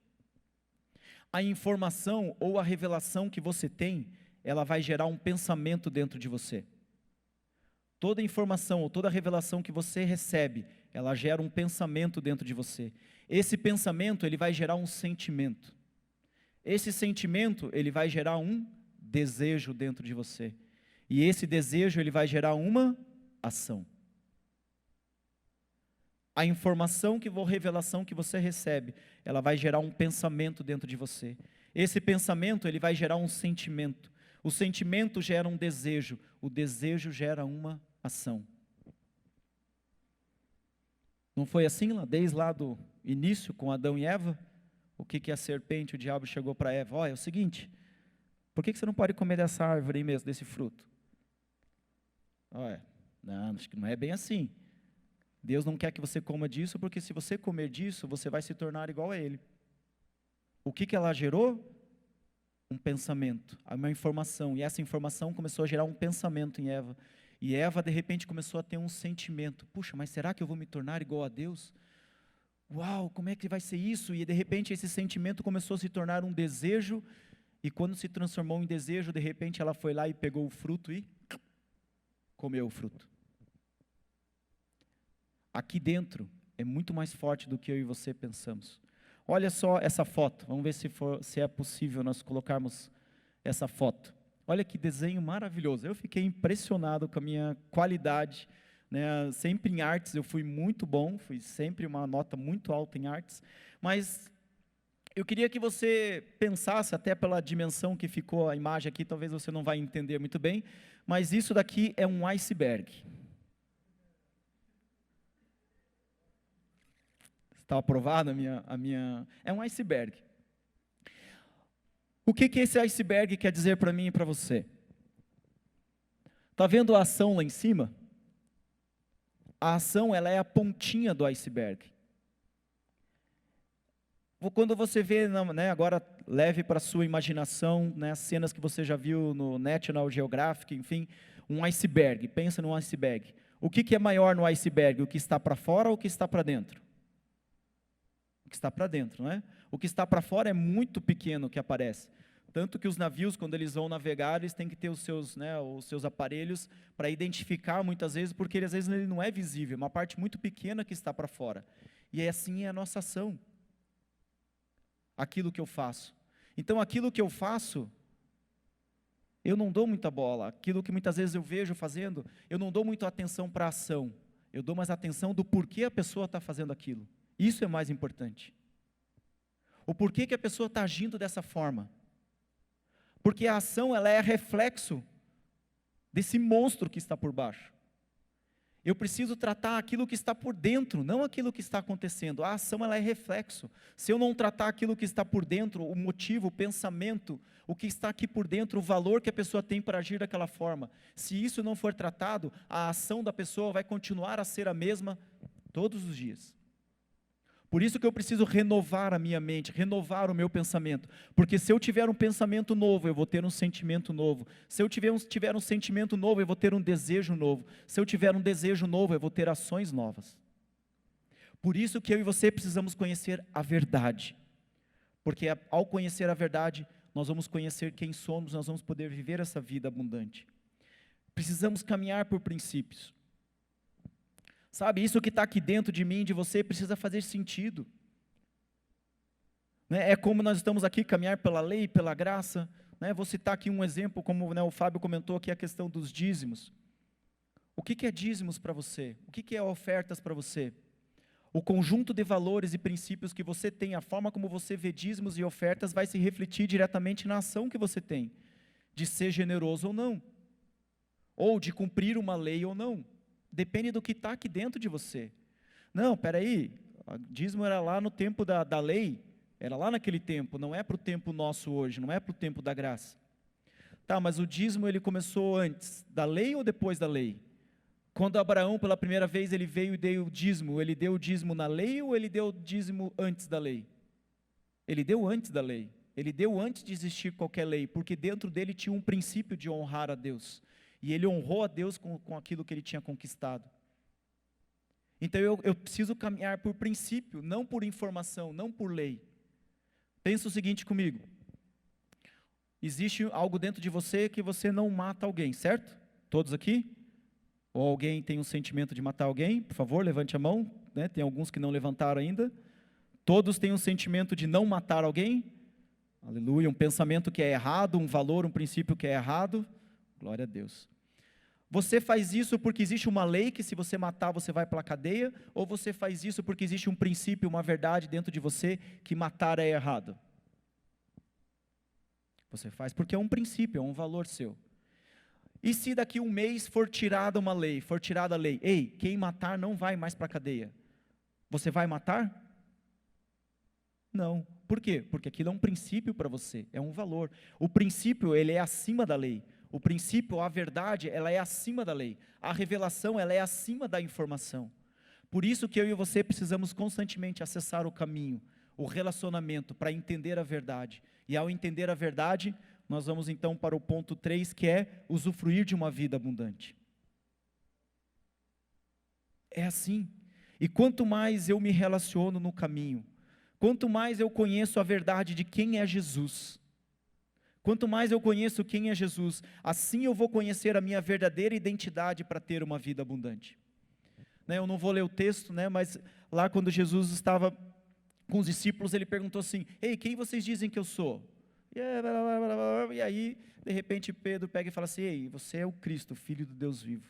A informação ou a revelação que você tem, ela vai gerar um pensamento dentro de você. Toda informação ou toda revelação que você recebe, ela gera um pensamento dentro de você. Esse pensamento, ele vai gerar um sentimento. Esse sentimento, ele vai gerar um desejo dentro de você. E esse desejo, ele vai gerar uma ação. A informação ou revelação que você recebe, ela vai gerar um pensamento dentro de você. Esse pensamento, ele vai gerar um sentimento. O sentimento gera um desejo. O desejo gera uma ação. Não foi assim desde lá do início com Adão e Eva? O que a serpente, o diabo chegou para Eva? Olha, é o seguinte, por que você não pode comer dessa árvore aí mesmo, desse fruto? Olha, não, acho que não é bem assim. Deus não quer que você coma disso, porque se você comer disso, você vai se tornar igual a Ele. O que ela gerou? Um pensamento, uma informação, e essa informação começou a gerar um pensamento em Eva. E Eva, de repente, começou a ter um sentimento. Puxa, mas será que eu vou me tornar igual a Deus? Uau, como é que vai ser isso? E de repente esse sentimento começou a se tornar um desejo, e quando se transformou em desejo, de repente ela foi lá e pegou o fruto e comeu o fruto. Aqui dentro é muito mais forte do que eu e você pensamos. Olha só essa foto, vamos ver se é possível nós colocarmos essa foto. Olha que desenho maravilhoso, eu fiquei impressionado com a minha qualidade, né? Sempre em artes eu fui muito bom, fui sempre uma nota muito alta em artes, mas eu queria que você pensasse, até pela dimensão que ficou a imagem aqui, talvez você não vai entender muito bem, mas isso daqui é um iceberg. Está aprovado a minha... É um iceberg. O que esse iceberg quer dizer para mim e para você? Está vendo a ação lá em cima? A ação, ela é a pontinha do iceberg. Quando você vê, né, agora leve para a sua imaginação, né, as cenas que você já viu no National Geographic, enfim, um iceberg, pensa num iceberg. O que é maior no iceberg? O que está para fora ou o que está para dentro? O que está para dentro, não é? O que está para fora é muito pequeno que aparece. Tanto que os navios, quando eles vão navegar, eles têm que ter os seus aparelhos para identificar muitas vezes, porque às vezes ele não é visível, é uma parte muito pequena que está para fora. E assim é a nossa ação. Aquilo que eu faço. Então aquilo que eu faço, eu não dou muita bola. Aquilo que muitas vezes eu vejo fazendo, eu não dou muita atenção para a ação. Eu dou mais atenção do porquê a pessoa está fazendo aquilo. Isso é mais importante. O porquê que a pessoa está agindo dessa forma. Porque a ação, ela é reflexo desse monstro que está por baixo. Eu preciso tratar aquilo que está por dentro, não aquilo que está acontecendo. A ação, ela é reflexo. Se eu não tratar aquilo que está por dentro, o motivo, o pensamento, o que está aqui por dentro, o valor que a pessoa tem para agir daquela forma, se isso não for tratado, a ação da pessoa vai continuar a ser a mesma todos os dias. Por isso que eu preciso renovar a minha mente, renovar o meu pensamento. Porque se eu tiver um pensamento novo, eu vou ter um sentimento novo. Se eu tiver um sentimento novo, eu vou ter um desejo novo. Se eu tiver um desejo novo, eu vou ter ações novas. Por isso que eu e você precisamos conhecer a verdade. Porque ao conhecer a verdade, nós vamos conhecer quem somos, nós vamos poder viver essa vida abundante. Precisamos caminhar por princípios. Sabe, isso que está aqui dentro de mim, de você, precisa fazer sentido. É como nós estamos aqui, caminhar pela lei, pela graça. Vou citar aqui um exemplo, como o Fábio comentou aqui, a questão dos dízimos. O que é dízimos para você? O que é ofertas para você? O conjunto de valores e princípios que você tem, a forma como você vê dízimos e ofertas, vai se refletir diretamente na ação que você tem, de ser generoso ou não, ou de cumprir uma lei ou não. Depende do que está aqui dentro de você. Não, peraí, o dízimo era lá no tempo da lei, era lá naquele tempo, não é para o tempo nosso hoje, não é para o tempo da graça. Tá, mas o dízimo ele começou antes da lei ou depois da lei? Quando Abraão pela primeira vez ele veio e deu o dízimo, ele deu o dízimo na lei ou ele deu o dízimo antes da lei? Ele deu antes da lei, ele deu antes de existir qualquer lei, porque dentro dele tinha um princípio de honrar a Deus, e ele honrou a Deus com aquilo que ele tinha conquistado. Então eu preciso caminhar por princípio, não por informação, não por lei. Pensa o seguinte comigo, existe algo dentro de você que você não mata alguém, certo? Todos aqui? Ou alguém tem um sentimento de matar alguém? Por favor, levante a mão, né? Tem alguns que não levantaram ainda. Todos têm um sentimento de não matar alguém? Aleluia, um pensamento que é errado, um valor, um princípio que é errado. Glória a Deus. Você faz isso porque existe uma lei que se você matar você vai para a cadeia? Ou você faz isso porque existe um princípio, uma verdade dentro de você que matar é errado? Você faz porque é um princípio, é um valor seu. E se daqui um mês for tirada uma lei, for tirada a lei, ei, quem matar não vai mais para a cadeia. Você vai matar? Não. Por quê? Porque aquilo é um princípio para você, é um valor. O princípio, ele é acima da lei. O princípio, a verdade, ela é acima da lei. A revelação, ela é acima da informação. Por isso que eu e você precisamos constantemente acessar o caminho, o relacionamento, para entender a verdade. E ao entender a verdade, nós vamos então para o ponto 3, que é usufruir de uma vida abundante. É assim. E quanto mais eu me relaciono no caminho, quanto mais eu conheço a verdade de quem é Jesus, quanto mais eu conheço quem é Jesus, assim eu vou conhecer a minha verdadeira identidade para ter uma vida abundante. Eu não vou ler o texto, mas lá quando Jesus estava com os discípulos, ele perguntou assim, ei, quem vocês dizem que eu sou? E aí, de repente, Pedro pega e fala assim, ei, você é o Cristo, Filho do Deus vivo.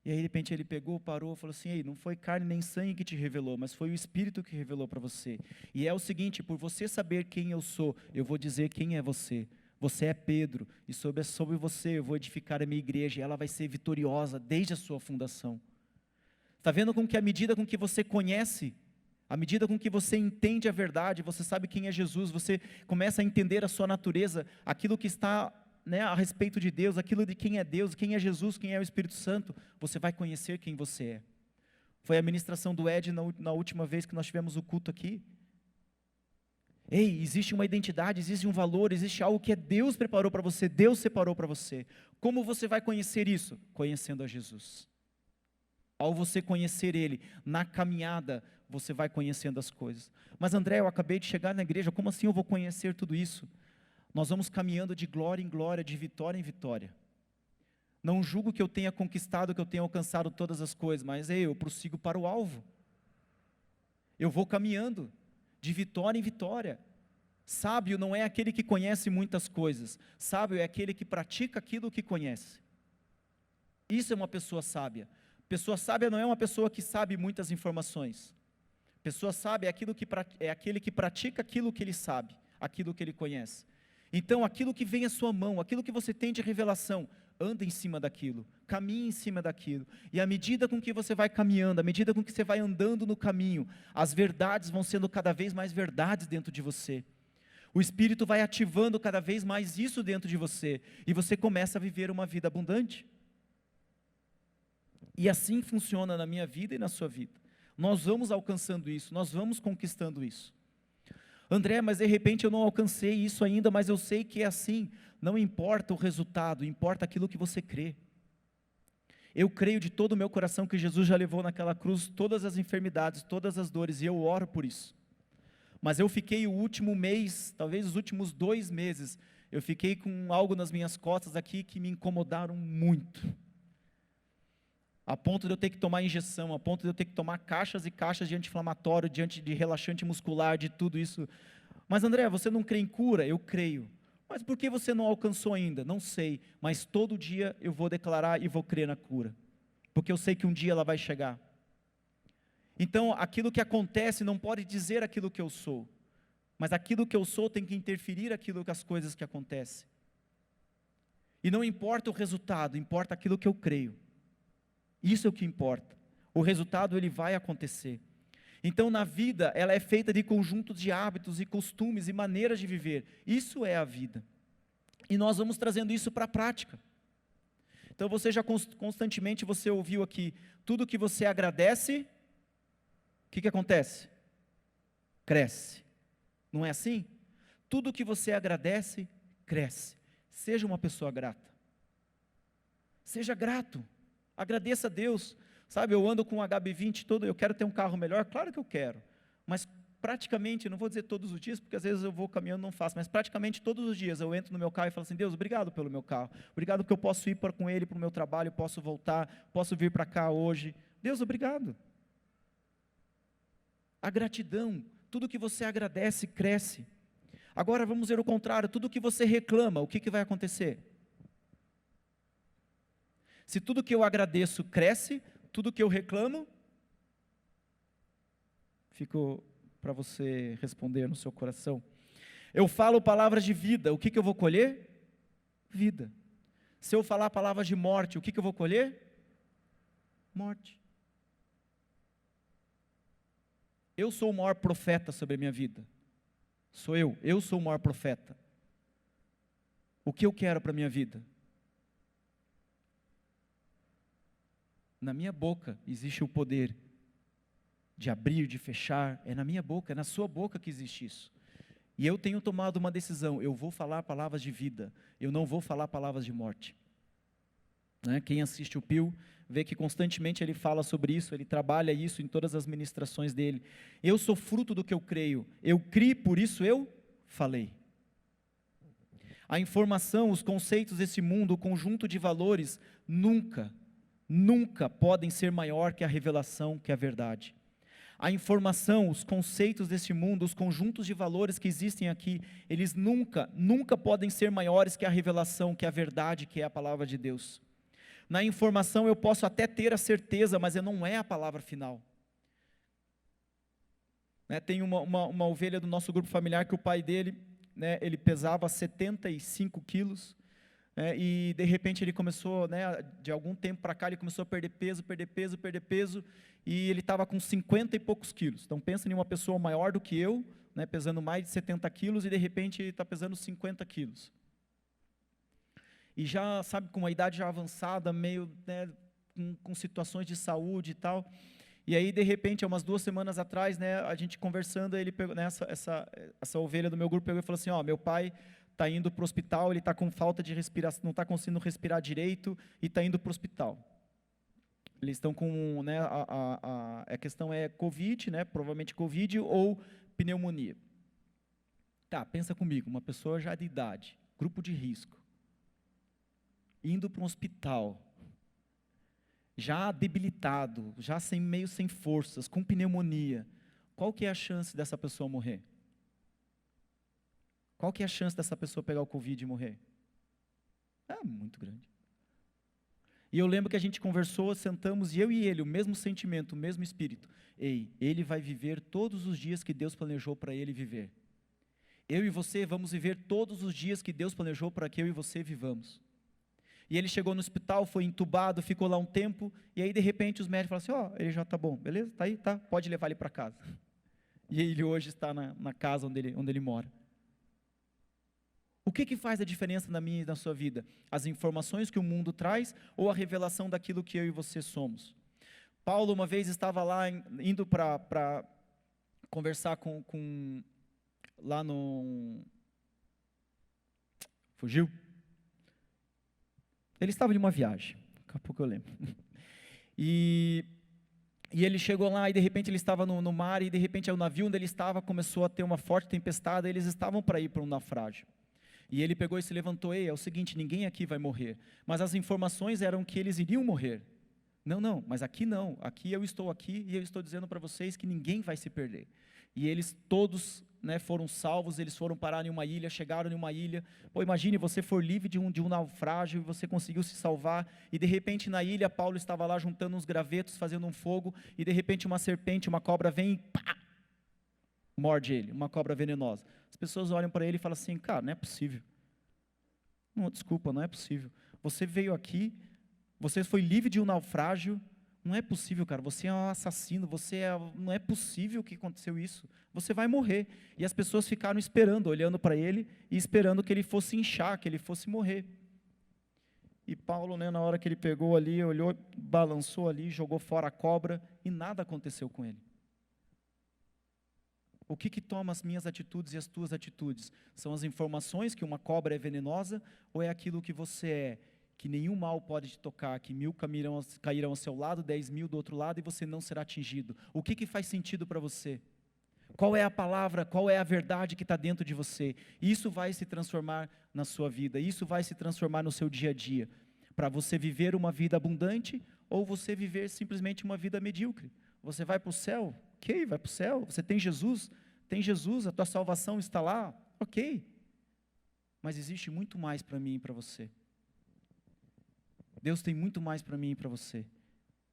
E aí, de repente, ele pegou, parou, falou assim, ei, não foi carne nem sangue que te revelou, mas foi o Espírito que revelou para você. E é o seguinte, por você saber quem eu sou, eu vou dizer quem é você. Você é Pedro, e sobre você eu vou edificar a minha igreja, e ela vai ser vitoriosa desde a sua fundação. Está vendo com que à medida com que você conhece, à medida com que você entende a verdade, você sabe quem é Jesus, você começa a entender a sua natureza, aquilo que está a respeito de Deus, aquilo de quem é Jesus, quem é o Espírito Santo, você vai conhecer quem você é. Foi a ministração do Ed na última vez que nós tivemos o culto aqui. Ei, existe uma identidade, existe um valor, existe algo que Deus preparou para você, Deus separou para você. Como você vai conhecer isso? Conhecendo a Jesus. Ao você conhecer Ele, na caminhada, você vai conhecendo as coisas. Mas André, eu acabei de chegar na igreja, como assim eu vou conhecer tudo isso? Nós vamos caminhando de glória em glória, de vitória em vitória. Não julgo que eu tenha conquistado, que eu tenha alcançado todas as coisas, mas eu prossigo para o alvo. Eu vou caminhando de vitória em vitória. Sábio não é aquele que conhece muitas coisas. Sábio é aquele que pratica aquilo que conhece. Isso é uma pessoa sábia. Pessoa sábia não é uma pessoa que sabe muitas informações. Pessoa sábia é aquele que pratica aquilo que ele sabe, aquilo que ele conhece. Então, aquilo que vem à sua mão, aquilo que você tem de revelação, anda em cima daquilo, caminhe em cima daquilo. E à medida com que você vai caminhando, à medida com que você vai andando no caminho, as verdades vão sendo cada vez mais verdades dentro de você. O Espírito vai ativando cada vez mais isso dentro de você, e você começa a viver uma vida abundante. E assim funciona na minha vida e na sua vida. Nós vamos alcançando isso, nós vamos conquistando isso. André, mas de repente eu não alcancei isso ainda, mas eu sei que é assim. Não importa o resultado, importa aquilo que você crê. Eu creio de todo o meu coração que Jesus já levou naquela cruz todas as enfermidades, todas as dores, e eu oro por isso. Mas eu fiquei o último mês, talvez os últimos 2 meses, eu fiquei com algo nas minhas costas aqui que me incomodaram muito. A ponto de eu ter que tomar injeção, a ponto de eu ter que tomar caixas e caixas de anti-inflamatório, de relaxante muscular, de tudo isso. Mas André, você não crê em cura? Eu creio. Mas por que você não alcançou ainda? Não sei, mas todo dia eu vou declarar e vou crer na cura. Porque eu sei que um dia ela vai chegar. Então, aquilo que acontece não pode dizer aquilo que eu sou. Mas aquilo que eu sou tem que interferir aquilo que as coisas que acontecem. E não importa o resultado, importa aquilo que eu creio. Isso é o que importa. O resultado ele vai acontecer. Então, na vida, ela é feita de conjuntos de hábitos e costumes e maneiras de viver. Isso é a vida. E nós vamos trazendo isso para a prática. Então, você já constantemente você ouviu aqui, tudo que você agradece, o que acontece? Cresce. Não é assim? Tudo que você agradece, cresce. Seja uma pessoa grata. Seja grato. Agradeça a Deus. Sabe, eu ando com um HB20 todo, eu quero ter um carro melhor? Claro que eu quero. Mas praticamente, não vou dizer todos os dias, porque às vezes eu vou caminhando e não faço, mas praticamente todos os dias eu entro no meu carro e falo assim, Deus, obrigado pelo meu carro. Obrigado porque eu posso ir com ele para o meu trabalho, posso voltar, posso vir para cá hoje. Deus, obrigado. A gratidão, tudo que você agradece, cresce. Agora vamos ver o contrário, tudo que você reclama, o que vai acontecer? Se tudo que eu agradeço cresce, tudo que eu reclamo, fico para você responder no seu coração. Eu falo palavras de vida, o que eu vou colher? Vida. Se eu falar palavras de morte, o que eu vou colher? Morte. Eu sou o maior profeta sobre a minha vida. Sou eu sou o maior profeta. O que eu quero para a minha vida? Na minha boca existe o poder de abrir, de fechar, é na minha boca, é na sua boca que existe isso. E eu tenho tomado uma decisão, eu vou falar palavras de vida, eu não vou falar palavras de morte. Quem assiste o Pio, vê que constantemente ele fala sobre isso, ele trabalha isso em todas as ministrações dele. Eu sou fruto do que eu creio, eu criei, por isso eu falei. A informação, os conceitos desse mundo, o conjunto de valores, nunca podem ser maior que a revelação, que é a verdade. A informação, os conceitos desse mundo, os conjuntos de valores que existem aqui, eles nunca podem ser maiores que a revelação, que é a verdade, que é a palavra de Deus. Na informação eu posso até ter a certeza, mas não é a palavra final. Tem uma ovelha do nosso grupo familiar que o pai dele, ele pesava 75 quilos, e de repente ele começou, de algum tempo para cá, ele começou a perder peso, e ele estava com 50 e poucos quilos. Então pensa em uma pessoa maior do que eu, pesando mais de 70 quilos, e de repente ele está pesando 50 quilos. E já, sabe, com uma idade já avançada, meio, com situações de saúde e tal. E aí, de repente, há umas 2 semanas atrás, a gente conversando, ele pegou, essa ovelha do meu grupo pegou e falou assim, meu pai está indo para o hospital, ele está com falta de respiração, não está conseguindo respirar direito e está indo para o hospital. Eles estão com, a questão é Covid, provavelmente Covid ou pneumonia. Tá, pensa comigo, uma pessoa já de idade, grupo de risco, indo para um hospital, já debilitado, já meio sem forças, com pneumonia, qual que é a chance dessa pessoa morrer? Qual que é a chance dessa pessoa pegar o Covid e morrer? É muito grande. E eu lembro que a gente conversou, sentamos, e eu e ele, o mesmo sentimento, o mesmo espírito. Ele vai viver todos os dias que Deus planejou para ele viver. Eu e você vamos viver todos os dias que Deus planejou para que eu e você vivamos. E ele chegou no hospital, foi entubado, ficou lá um tempo, e aí de repente os médicos falaram assim, ele já está bom, beleza? Está aí, tá, pode levar ele para casa. E ele hoje está na casa onde ele mora. O que faz a diferença na minha e na sua vida? As informações que o mundo traz ou a revelação daquilo que eu e você somos? Paulo uma vez estava lá, indo para conversar lá no... Fugiu? Ele estava em uma viagem, daqui a pouco eu lembro. E ele chegou lá e de repente ele estava no mar e de repente o navio onde ele estava começou a ter uma forte tempestade, e eles estavam para ir para um naufrágio. E ele pegou e se levantou, é o seguinte, ninguém aqui vai morrer. Mas as informações eram que eles iriam morrer. Não, mas aqui não, aqui eu estou aqui e eu estou dizendo para vocês que ninguém vai se perder. E eles todos foram salvos, eles foram parar em uma ilha, chegaram em uma ilha. Imagine, você for livre de um naufrágio e você conseguiu se salvar, e de repente na ilha, Paulo estava lá juntando uns gravetos, fazendo um fogo, e de repente uma serpente, uma cobra vem e pá, morde ele, uma cobra venenosa. As pessoas olham para ele e falam assim, cara, não é possível. Não, desculpa, não é possível. Você veio aqui, você foi livre de um naufrágio, Não é possível, cara, você é um assassino, não é possível que aconteceu isso. Você vai morrer. E as pessoas ficaram esperando, olhando para ele e esperando que ele fosse inchar, que ele fosse morrer. E Paulo, né, na hora que ele pegou ali, olhou, balançou ali, jogou fora a cobra e nada aconteceu com ele. O que toma as minhas atitudes e as tuas atitudes? São as informações que uma cobra é venenosa ou é aquilo que você é? Que nenhum mal pode te tocar, que 1000 cairão ao seu lado, 10.000 do outro lado e você não será atingido. O que faz sentido para você? Qual é a palavra, qual é a verdade que está dentro de você? Isso vai se transformar na sua vida, isso vai se transformar no seu dia a dia. Para você viver uma vida abundante ou você viver simplesmente uma vida medíocre. Você vai para o céu? Ok, vai para o céu. Você tem Jesus, a tua salvação está lá? Ok. Mas existe muito mais para mim e para você. Deus tem muito mais para mim e para você.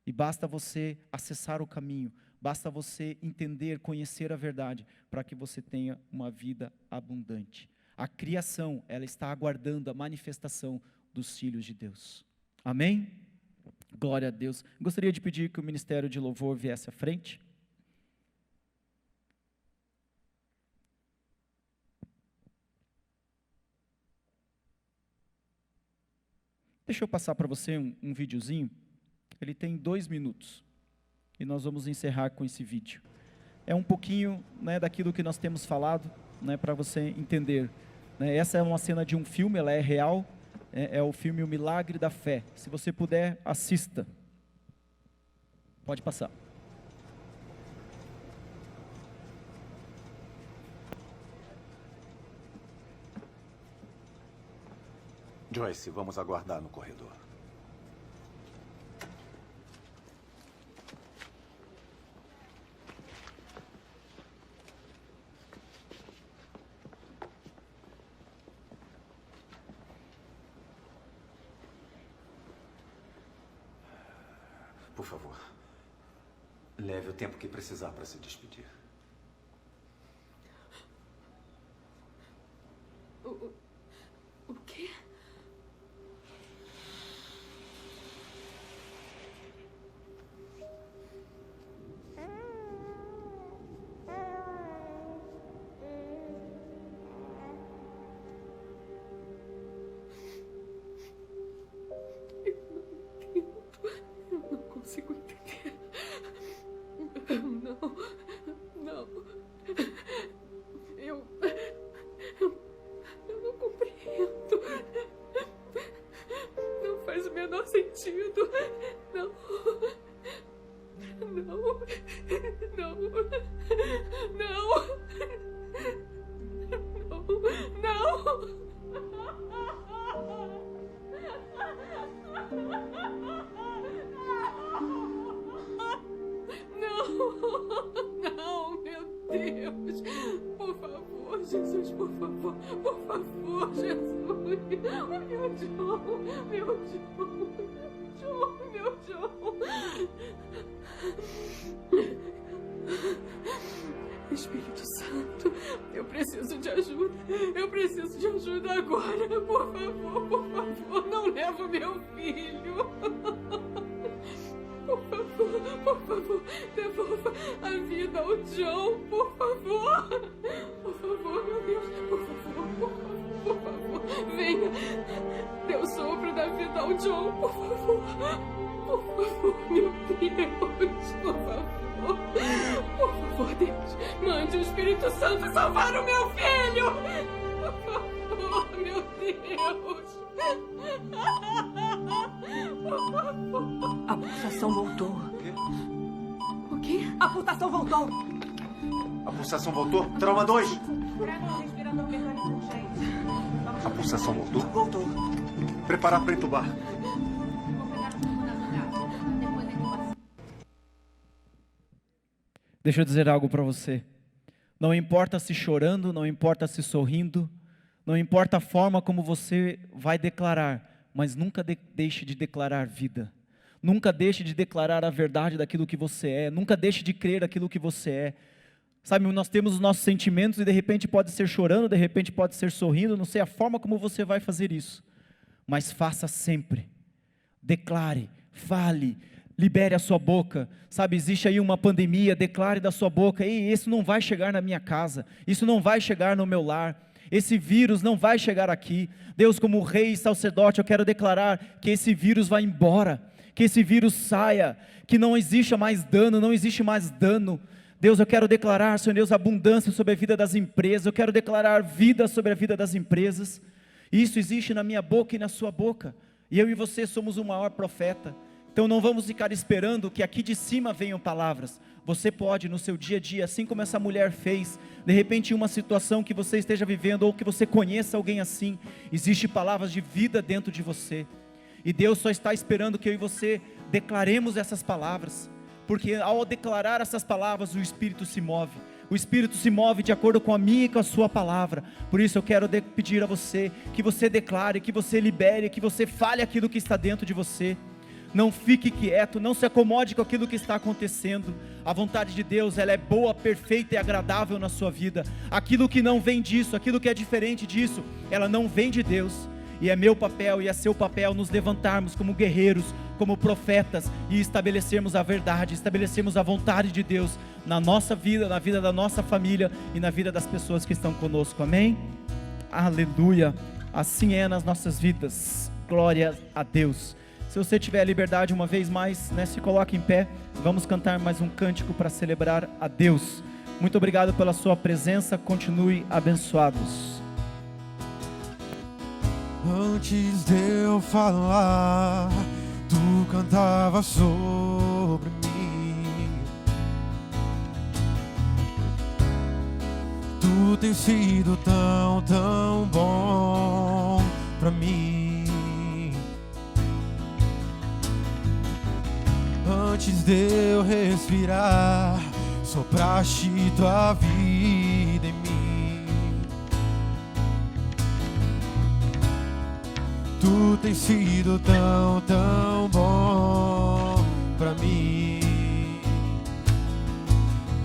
E basta você acessar o caminho, basta você entender, conhecer a verdade, para que você tenha uma vida abundante. A criação, ela está aguardando a manifestação dos filhos de Deus. Amém? Glória a Deus. Gostaria de pedir que o ministério de louvor viesse à frente. Deixa eu passar para você um videozinho, ele tem 2 minutos, e nós vamos encerrar com esse vídeo. É um pouquinho, né, daquilo que nós temos falado, né, para você entender. Né, essa é uma cena de um filme, ela é real, é o filme O Milagre da Fé. Se você puder, assista. Pode passar. Joyce, vamos aguardar no corredor. Por favor, leve o tempo que precisar para se despedir. O quê? Eu não consigo entender. Não. Eu não compreendo. Não faz o menor sentido. Não. Não, meu Deus. Por favor, Jesus, por favor, Jesus. Meu John. Espírito Santo, eu preciso de ajuda. Eu preciso de ajuda agora. Por favor, não leva o meu filho. Por favor, devolva a vida ao John, por favor. Por favor, meu Deus, por favor, venha. Dê o sopro da vida ao John, por favor. Por favor, meu Deus, por favor. Por favor, Deus, mande o Espírito Santo salvar o meu filho. Por favor, meu Deus. A pulsação voltou. O quê? A pulsação voltou. A pulsação voltou? Trauma 2. Prega o respirador mecânico urgente. A pulsação voltou? Voltou. Preparar para entubar. Deixa eu dizer algo para você. Não importa se chorando, não importa se sorrindo, não importa a forma como você vai declarar, mas nunca deixe de declarar vida. Nunca deixe de declarar a verdade daquilo que você é. Nunca deixe de crer aquilo que você é. Sabe, nós temos os nossos sentimentos e de repente pode ser chorando, de repente pode ser sorrindo, não sei a forma como você vai fazer isso. Mas faça sempre. Declare, fale, Libere a sua boca, sabe, existe aí uma pandemia, declare da sua boca: ei, isso não vai chegar na minha casa, isso não vai chegar no meu lar, esse vírus não vai chegar aqui. Deus, como rei e sacerdote, eu quero declarar que esse vírus vai embora, que esse vírus saia, que não exista mais dano, não existe mais dano. Deus, eu quero declarar, Senhor Deus, abundância sobre a vida das empresas, eu quero declarar vida sobre a vida das empresas. Isso existe na minha boca e na sua boca, e eu e você somos o maior profeta. Então não vamos ficar esperando que aqui de cima venham palavras. Você pode no seu dia a dia, assim como essa mulher fez, de repente em uma situação que você esteja vivendo, ou que você conheça alguém assim, existe palavras de vida dentro de você, e Deus só está esperando que eu e você declaremos essas palavras, porque ao declarar essas palavras o Espírito se move. O Espírito se move de acordo com a minha e com a sua palavra. Por isso eu quero pedir a você, que você declare, que você libere, que você fale aquilo que está dentro de você. Não fique quieto, não se acomode com aquilo que está acontecendo. A vontade de Deus, ela é boa, perfeita e agradável na sua vida. Aquilo que não vem disso, aquilo que é diferente disso, ela não vem de Deus. E é meu papel e é seu papel nos levantarmos como guerreiros, como profetas, e estabelecermos a verdade, estabelecermos a vontade de Deus na nossa vida, na vida da nossa família e na vida das pessoas que estão conosco. Amém? Aleluia! Assim é nas nossas vidas. Glória a Deus. Se você tiver liberdade uma vez mais, se coloque em pé. Vamos cantar mais um cântico para celebrar a Deus. Muito obrigado pela sua presença. Continue abençoados. Antes de eu falar, tu cantava sobre mim. Tu tens sido tão, tão bom pra mim. Antes de eu respirar, sopraste tua vida em mim. Tu tens sido tão, tão bom pra mim.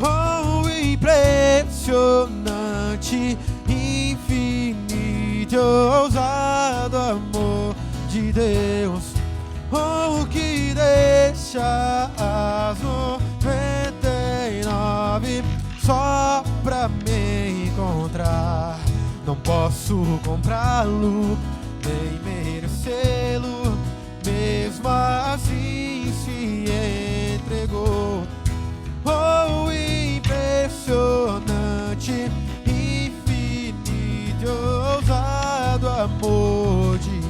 Oh, impressionante, infinito, ousado amor de Deus. Oh, que deixa as 99 só pra me encontrar. Não posso comprá-lo, nem merecê-lo, mesmo assim se entregou. Oh, impressionante, infinito, ousado amor de Deus.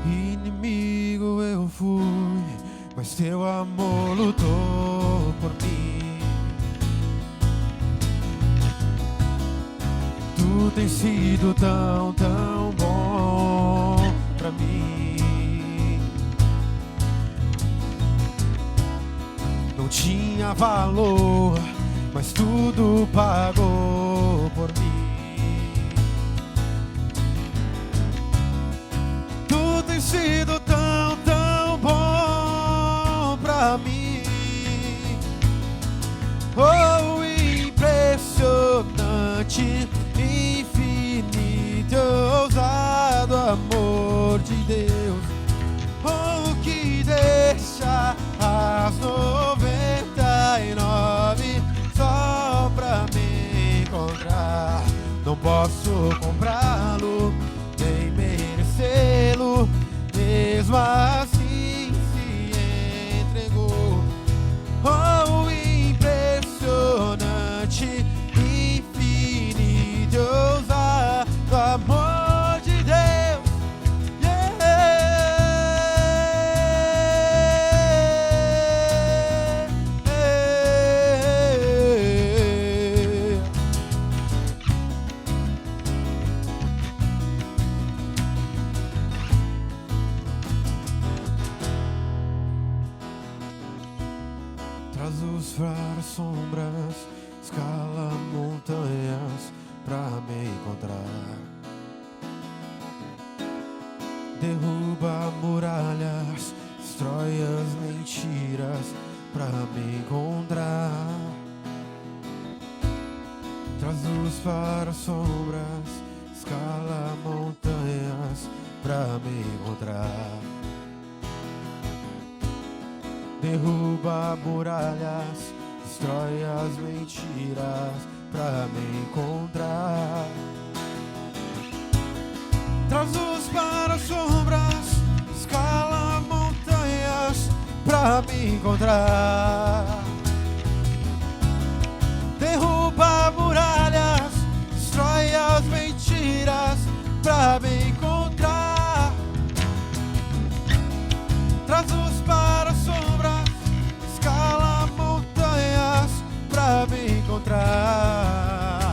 Inimigo eu fui, mas teu amor lutou por mim. Tu tens sido tão, tão bom pra mim. Não tinha valor, mas tudo pagou por mim. Tu tens sido tão, tão bom pra mim. Oh, impressionante, infinito, ousado amor de Deus. Oh, que deixa as 99 só pra me encontrar. Não posso comprá-lo, nem merecê-lo, mesmo assim se entregou. Oh, impressionante, infinito, ousado amor de Deus. Traz luz para as sombras, escala montanhas pra me encontrar. derruba muralhas, destrói as mentiras pra me encontrar. Traz luz para as sombras, escala montanhas pra me encontrar. Derruba muralhas, destrói as mentiras pra me encontrar. Traz luz para as sombras, escala montanhas pra me encontrar. Derruba muralhas, destrói as mentiras pra me encontrar. Traz luz para as sombras, escala montanhas pra me encontrar.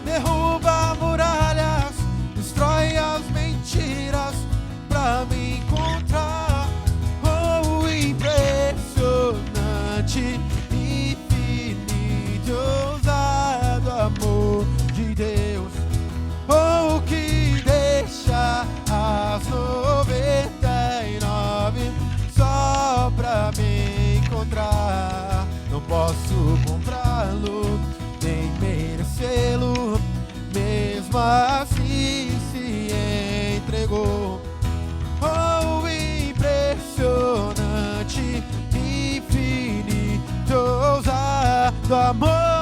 Derruba muralhas, destrói as mentiras pra me encontrar. Oh, impressionante, infinito, ousado amor de Deus. Oh, que deixa as 99 só pra me encontrar. Não posso comprá-lo, nem merecê-lo, mesmo assim se entregou. Oh, impressionante, infinito, ousado amor